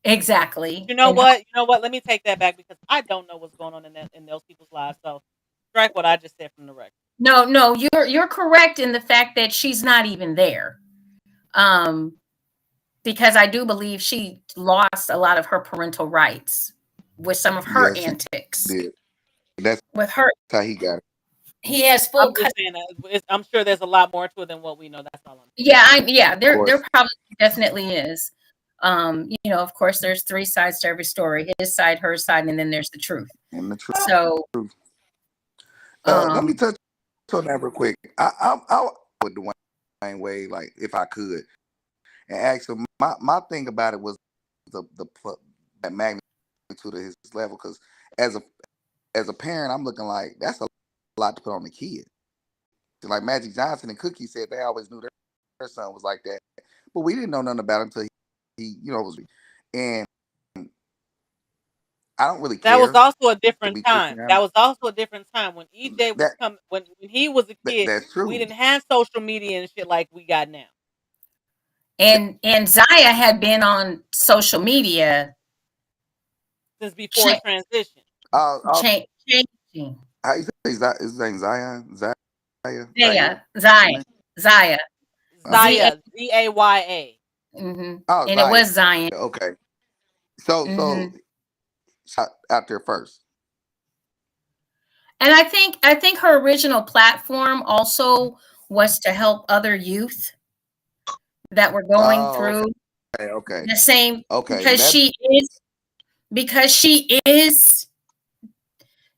Exactly. You know what? Let me take that back because I don't know what's going on in those people's lives. So strike what I just said from the record. No, you're correct in the fact that she's not even there. Because I do believe she lost a lot of her parental rights with some of her antics. That's with her. how he got it. He has full. I'm just saying that I'm sure there's a lot more to it than what we know. That's all I'm Yeah, saying. there probably definitely is. Of course, there's 3 sides to every story: his side, her side, and then there's the truth. And the truth. So, let me touch on that real quick. I would Dwayne Wade, like, if I could, and actually, my thing about it was that magnitude of his level, because as a parent, I'm looking like that's a lot to put on the kid. Like Magic Johnson and Cookie said, they always knew their son was like that, but we didn't know nothing about him until he was, and I don't really care. That was also a different time. That was also a different time when EJ was coming. When he was a kid, that's true. We didn't have social media and shit like we got now. And Zaya had been on social media since before transition. Changing. How you say his name? Zaya? Zaya. Zaya. Mm-hmm. Oh, and Zaya. It was Zion. Okay. So out there first. And I think her original platform also was to help other youth that were going through the same. Okay. Because she is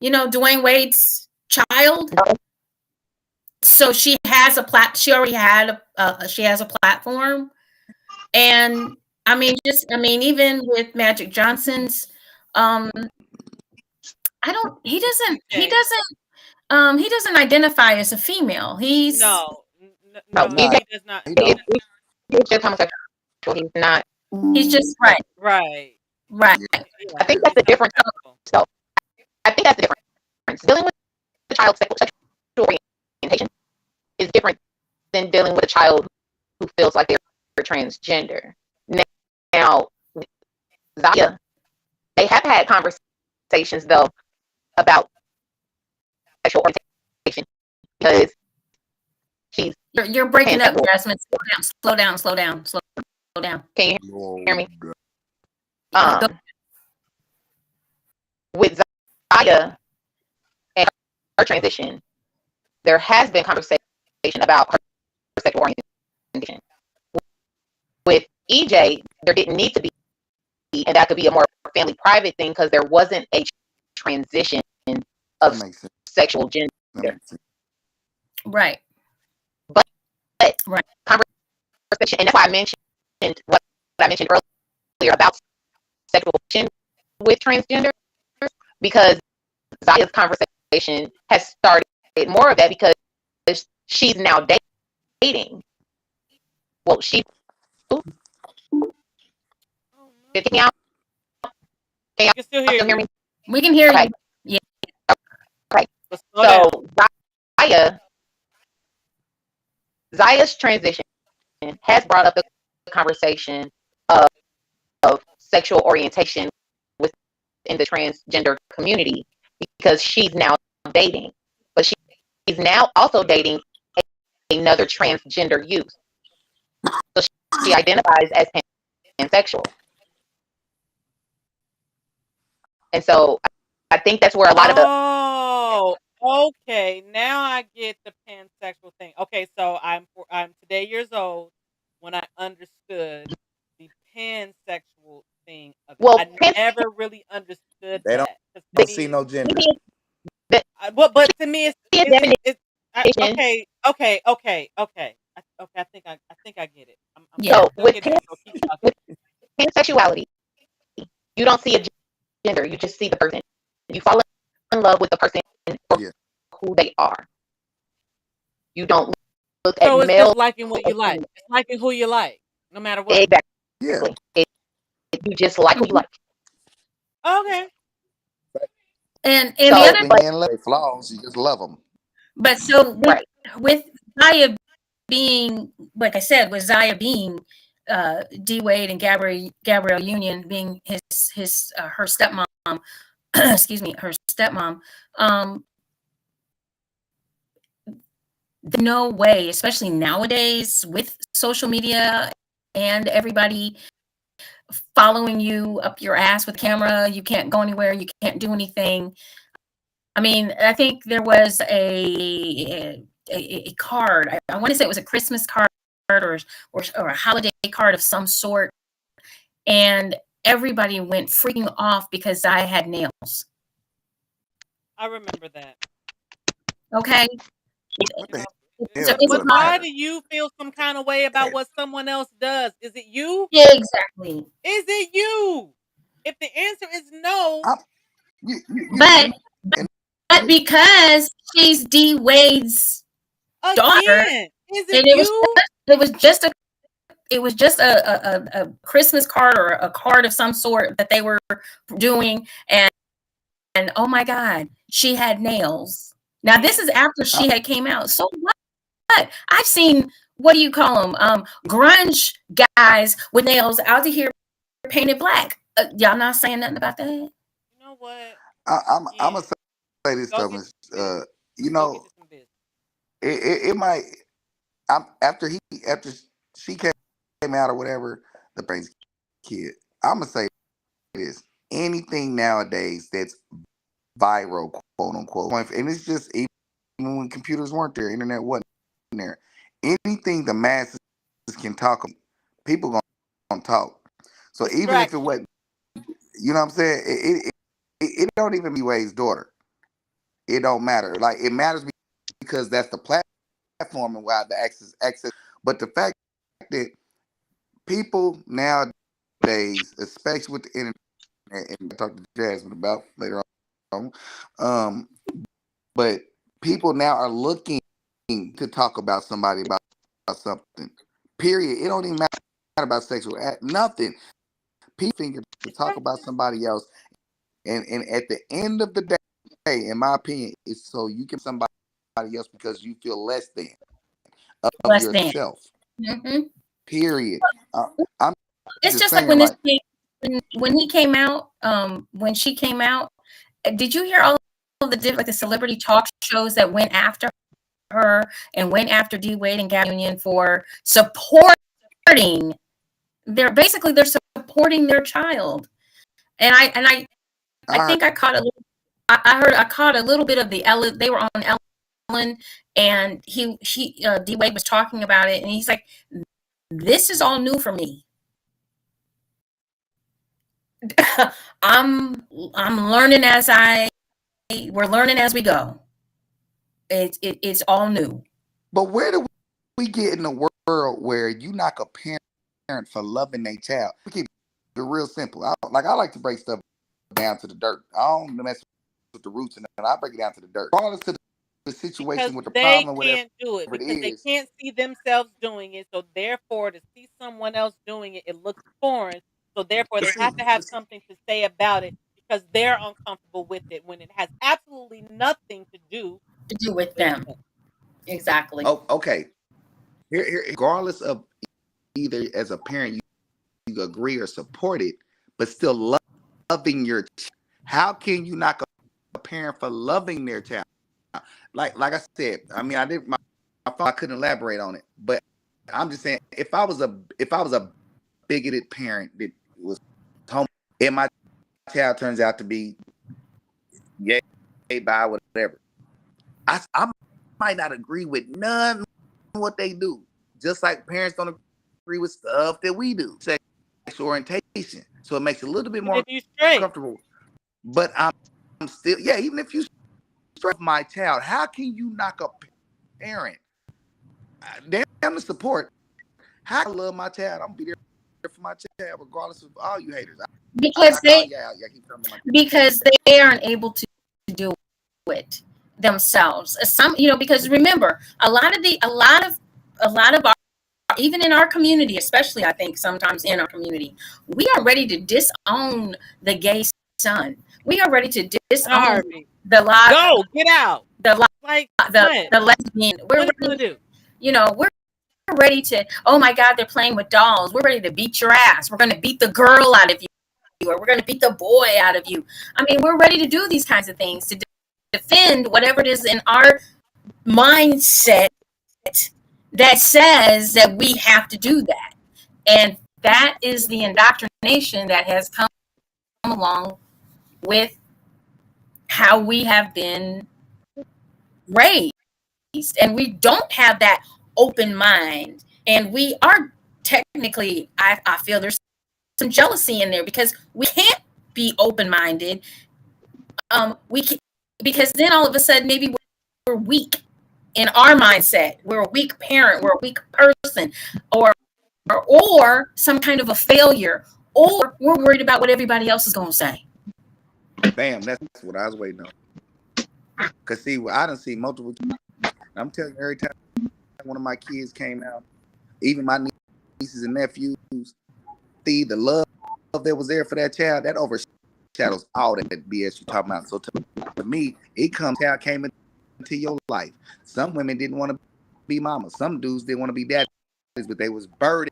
Dwayne Wade's child. So she has she already had she has a platform. And even with Magic Johnson's, he doesn't identify as a female. He does not. He's just homosexual. He's not. He's just right. I think that's the difference. So I think that's the difference. Dealing with the child's sexual orientation is different than dealing with a child who feels like they're transgender. Now, Zaya, they have had conversations though about sexual orientation because she's. You're breaking up, Jasmine. Slow down. Can you hear me? Um, with Zaya and her transition, there has been conversation about her sexual orientation. With EJ, there didn't need to be, and that could be a more family private thing because there wasn't a transition of sexual gender. Right. But right. Conversation, and that's why I mentioned what I mentioned earlier about sexual with transgender, because Zaya's conversation has started more of that because she's now dating. Well, she 15 out. I can still hear you. Me? We can hear you. Yeah. Okay. So Zaya's transition has brought up the conversation of sexual orientation within the transgender community because she's now dating, but she's now also dating another transgender youth. So she identifies as pansexual. And so I think that's where a lot of the... Oh, okay. Now I get the pansexual thing. Okay, so I'm today years old when I understood the pansexual thing of it. Well, I never really understood They that. don't see no gender. But to me, it's definition. okay. I think I get it. I'm Yeah. So with getting it. So keep talking. pansexuality, you don't see a gender, you just see the person. You fall in love with the person for who they are. You don't look at So it's male. just liking what you like. It's liking who you like, no matter what. Exactly. Yeah. You just like who you like. Okay. And So, the other flaws, you just love them. But so with Zaya being, like I said, with Zaya being D Wade and Gabrielle Union being his her stepmom, excuse me, her stepmom. No way, especially nowadays with social media and everybody following you up your ass with camera, you can't go anywhere, you can't do anything. I mean, I think there was a card. I want to say it was a Christmas card or a holiday card of some sort, and everybody went freaking off because I had nails. I remember that. Okay. But why do you feel some kind of way about what someone else does? Is it you? Yeah, exactly. Is it you? If the answer is no, but because she's D Wade's daughter, is it you? It was just a Christmas card or a card of some sort that they were doing, and oh my God, she had nails. Now this is after she had came out. So what? I've seen, what do you call them? Grunge guys with nails out of here painted black. Y'all not saying nothing about that? You know what? I'm gonna say this stuff. You know, it might. After she came out or whatever, the brain's kid. I'm gonna say this: anything nowadays that's viral, quote unquote, and it's just even when computers weren't there, internet wasn't there. Anything the masses can talk, people gonna talk. So even if it wasn't, you know what I'm saying, it don't even be Wade's daughter. It don't matter. Like, it matters because that's the platform and why the access. But the fact that people nowadays, especially with the internet, and I talked to Jasmine about later on, but people now are looking to talk about somebody about something. Period. It don't even matter about sexual act. Nothing. People think to talk about somebody else, and at the end of the day, in my opinion, it's so you can somebody else because you feel less than of yourself. Mm-hmm. Period. It's just like when when he came out, when she came out. Did you hear all of the celebrity talk shows that went after her and went after D Wade and Gab Union for supporting they're supporting their child? And I All right. think I caught a little, I caught a little bit of the Ellen. They were on Ellen, and D Wade was talking about it, and he's like, "This is all new for me. I'm learning we're learning as we go. It's all new." But where do we get in the world where you knock a parent for loving their child? We keep it real simple. I like to break stuff down to the dirt. I don't mess with the roots, and I break it down to the dirt. Regardless to the because situation with the they problem, whatever can't do it, it because they is. can't see themselves doing it. So therefore, to see someone else doing it, it looks foreign. So therefore, But they see, have to have something to say about it because they're uncomfortable with it when it has absolutely nothing to do To do with with them. them. Exactly. oh, okay. Here, regardless of either as a parent you agree or support it, but still loving your child. How can you knock a parent for loving their child? Like I said, I mean, I did my fault. I couldn't elaborate on it, but I'm just saying, if I was a bigoted parent that was home, and my child turns out to be gay, bi, whatever, I might not agree with none of what they do. Just like parents don't agree with stuff that we do, sexual orientation. So it makes it a little bit Even more if you straight, comfortable. But I'm still, yeah, even if you stress my child, how can you knock a parent? Damn the support. How I love my child, I'm gonna be there for my child, regardless of all you haters. I Because knock all y'all out. Y'all keep coming to my child. because they aren't able to do it themselves. Some, because remember, a lot of our, even in our community, especially I think sometimes in our community, we are ready to disown the gay son. We are ready to disown Harvey, the lie, go get out. the Like what? the lesbian. What are you gonna do? We're ready to, oh my God, they're playing with dolls. We're ready to beat your ass. We're going to beat the girl out of you, or we're going to beat the boy out of you. I mean, we're ready to do these kinds of things to defend whatever it is in our mindset that says that we have to do that. And that is the indoctrination that has come along with how we have been raised. And we don't have that open mind. And we are technically, I feel there's some jealousy in there because we can't be open minded. We can, because then all of a sudden maybe we're weak in our mindset. We're a weak parent. We're a weak person, or some kind of a failure, or we're worried about what everybody else is going to say. Bam, that's what I was waiting on. Cause see, I done see multiple. I'm telling you, every time one of my kids came out, even my nieces and nephews, the love that was there for that child, that overshadows all that BS you talking about. So to me, child came into your life. Some women didn't want to be mamas. Some dudes didn't want to be daddies, but they was burdened.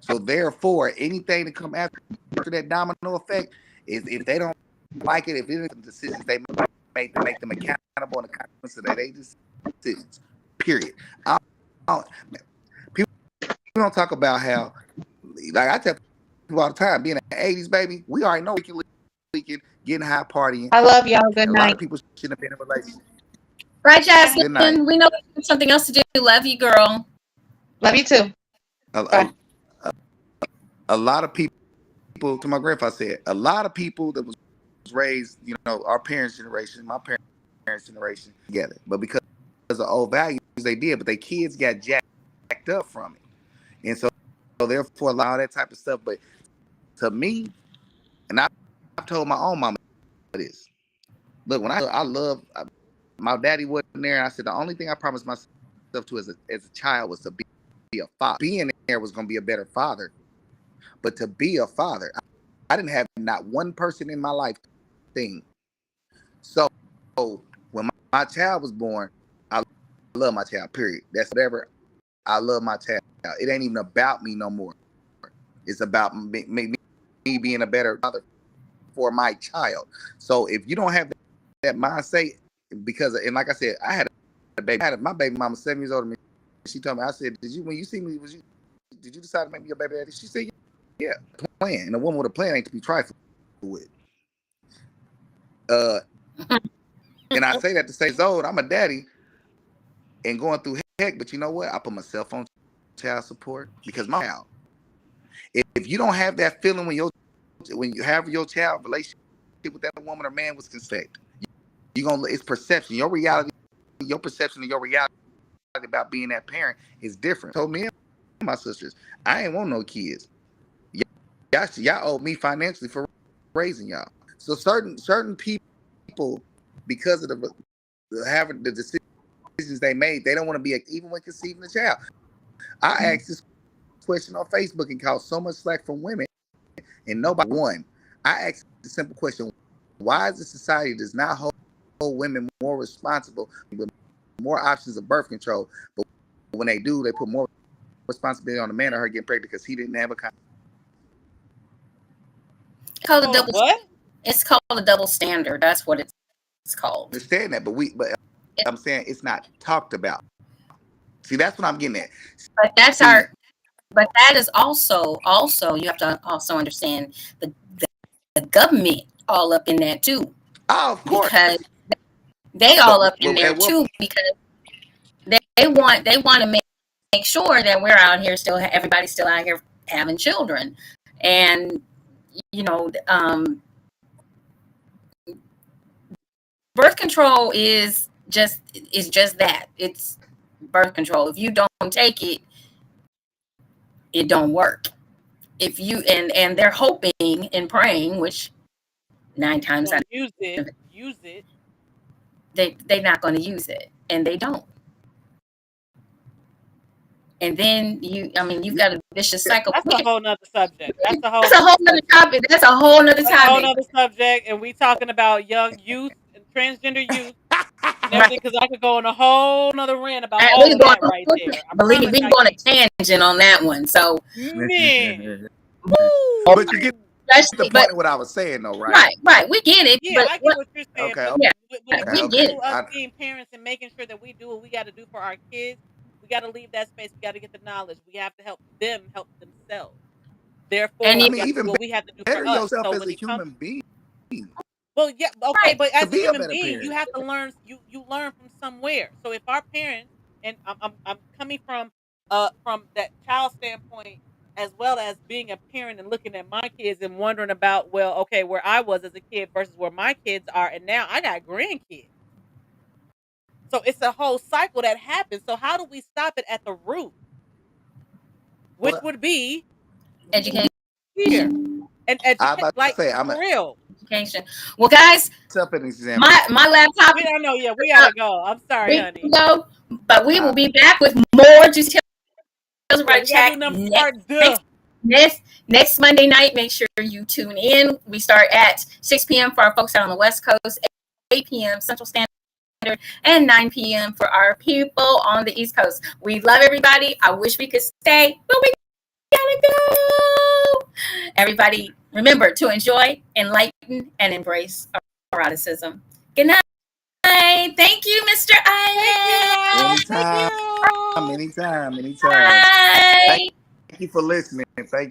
So therefore, anything to come after that domino effect is if they don't like it, if it isn't decisions they make to make them accountable and the consequences of their decisions. Period. People don't talk about how, like I tell people all the time, being an '80s baby, we already know we can getting high partying. I love y'all. Good A night. lot of people shouldn't have been in a relationship. Right, Jasmine? Good night. We know there's something else to do. Love you, girl. Love you too. A lot of people, to my grandfather said, a lot of people that was raised, our parents' generation, my parents' generation together, but because of old values, they did, but their kids got jacked up from it, and so therefore allow that type of stuff. But to me, and I've told my own mama this. Look, when my daddy wasn't there, and I said the only thing I promised myself to as a child was to be a father. Being there was going to be a better father, but to be a father, I didn't have not one person in my life thing. So when my child was born, I love my child. Period. That's whatever. I love my child. It ain't even about me no more. It's about me being a better father for my child. So if you don't have that mindset, and like I said, I had a baby. My baby mama 7 years older than me. She told me, I said, when you see me, did you decide to make me your baby daddy? She said, yeah, plan. And a woman with a plan ain't to be trifled it. And I say that to say, old, I'm a daddy and going through heck, but you know what? I put myself on child support because my child. If you don't have that feeling when you have your child relationship with that woman or man was consent, you gonna it's perception. Your reality, your perception of your reality about being that parent is different. Told me and my sisters, I ain't want no kids. Y'all owe me financially for raising y'all. So certain people, because of having the decisions they made, they don't want to be even when conceiving a child. I asked this question on Facebook and caught so much slack from women, and nobody won. I asked the simple question: why is the society does not hold women more responsible with more options of birth control, but when they do, they put more responsibility on the man or her getting pregnant because he didn't have a What? It's called a double standard. That's what it's called. I understand that, but I'm saying it's not talked about. See, that's what I'm getting at. But but that is also you have to also understand the government all up in that too. Oh, of course. Because they all up in there too, because they want to make sure that we're out here everybody's still out here having children. And you know, birth control is just that. It's birth control. If you don't take it, it don't work. If you and they're hoping and praying, which 9 times out of use it. They're not going to use it, and they don't. And then you've got a vicious cycle. That's a whole nother subject. That's a whole nother topic. That's a whole nother topic. A whole nother subject, and we talking about young youth and transgender youth and everything. Because I could go on a whole nother rant about all of that right there. Believe me, we can go on a tangent on that one. So, man, but you get the point of what I was saying, though, right? Right. We get it. Yeah, I get what you're saying. Okay. But we get it. Us being parents and making sure that we do what we got to do for our kids. We got to leave that space. We got to get the knowledge. We have to help them help themselves. Therefore, even what we have to do better for us. yourself So as a human being. Well, yeah, okay, right. but as a human being, you have to learn. You learn from somewhere. So if our parents, and I'm coming from that child standpoint, as well as being a parent and looking at my kids and wondering about, well, okay, where I was as a kid versus where my kids are, and now I got grandkids. So it's a whole cycle that happens. So how do we stop it at the root? Which would be education. Here. And I'm like say, for real. Education. Well, guys, my laptop. We don't know yet. We gotta go. I'm sorry, honey. Go, but we will be back with more details about chat next Monday night. Make sure you tune in. We start at 6 p.m. for our folks out on the West Coast, 8 p.m. Central Standard, and 9 p.m. for our people on the East Coast. We love everybody. I wish we could stay, but we gotta go. Everybody, remember to enjoy, enlighten, and embrace eroticism. Good night. Thank you, Mr. Isaac. Anytime. Bye. Thank you for listening. Thank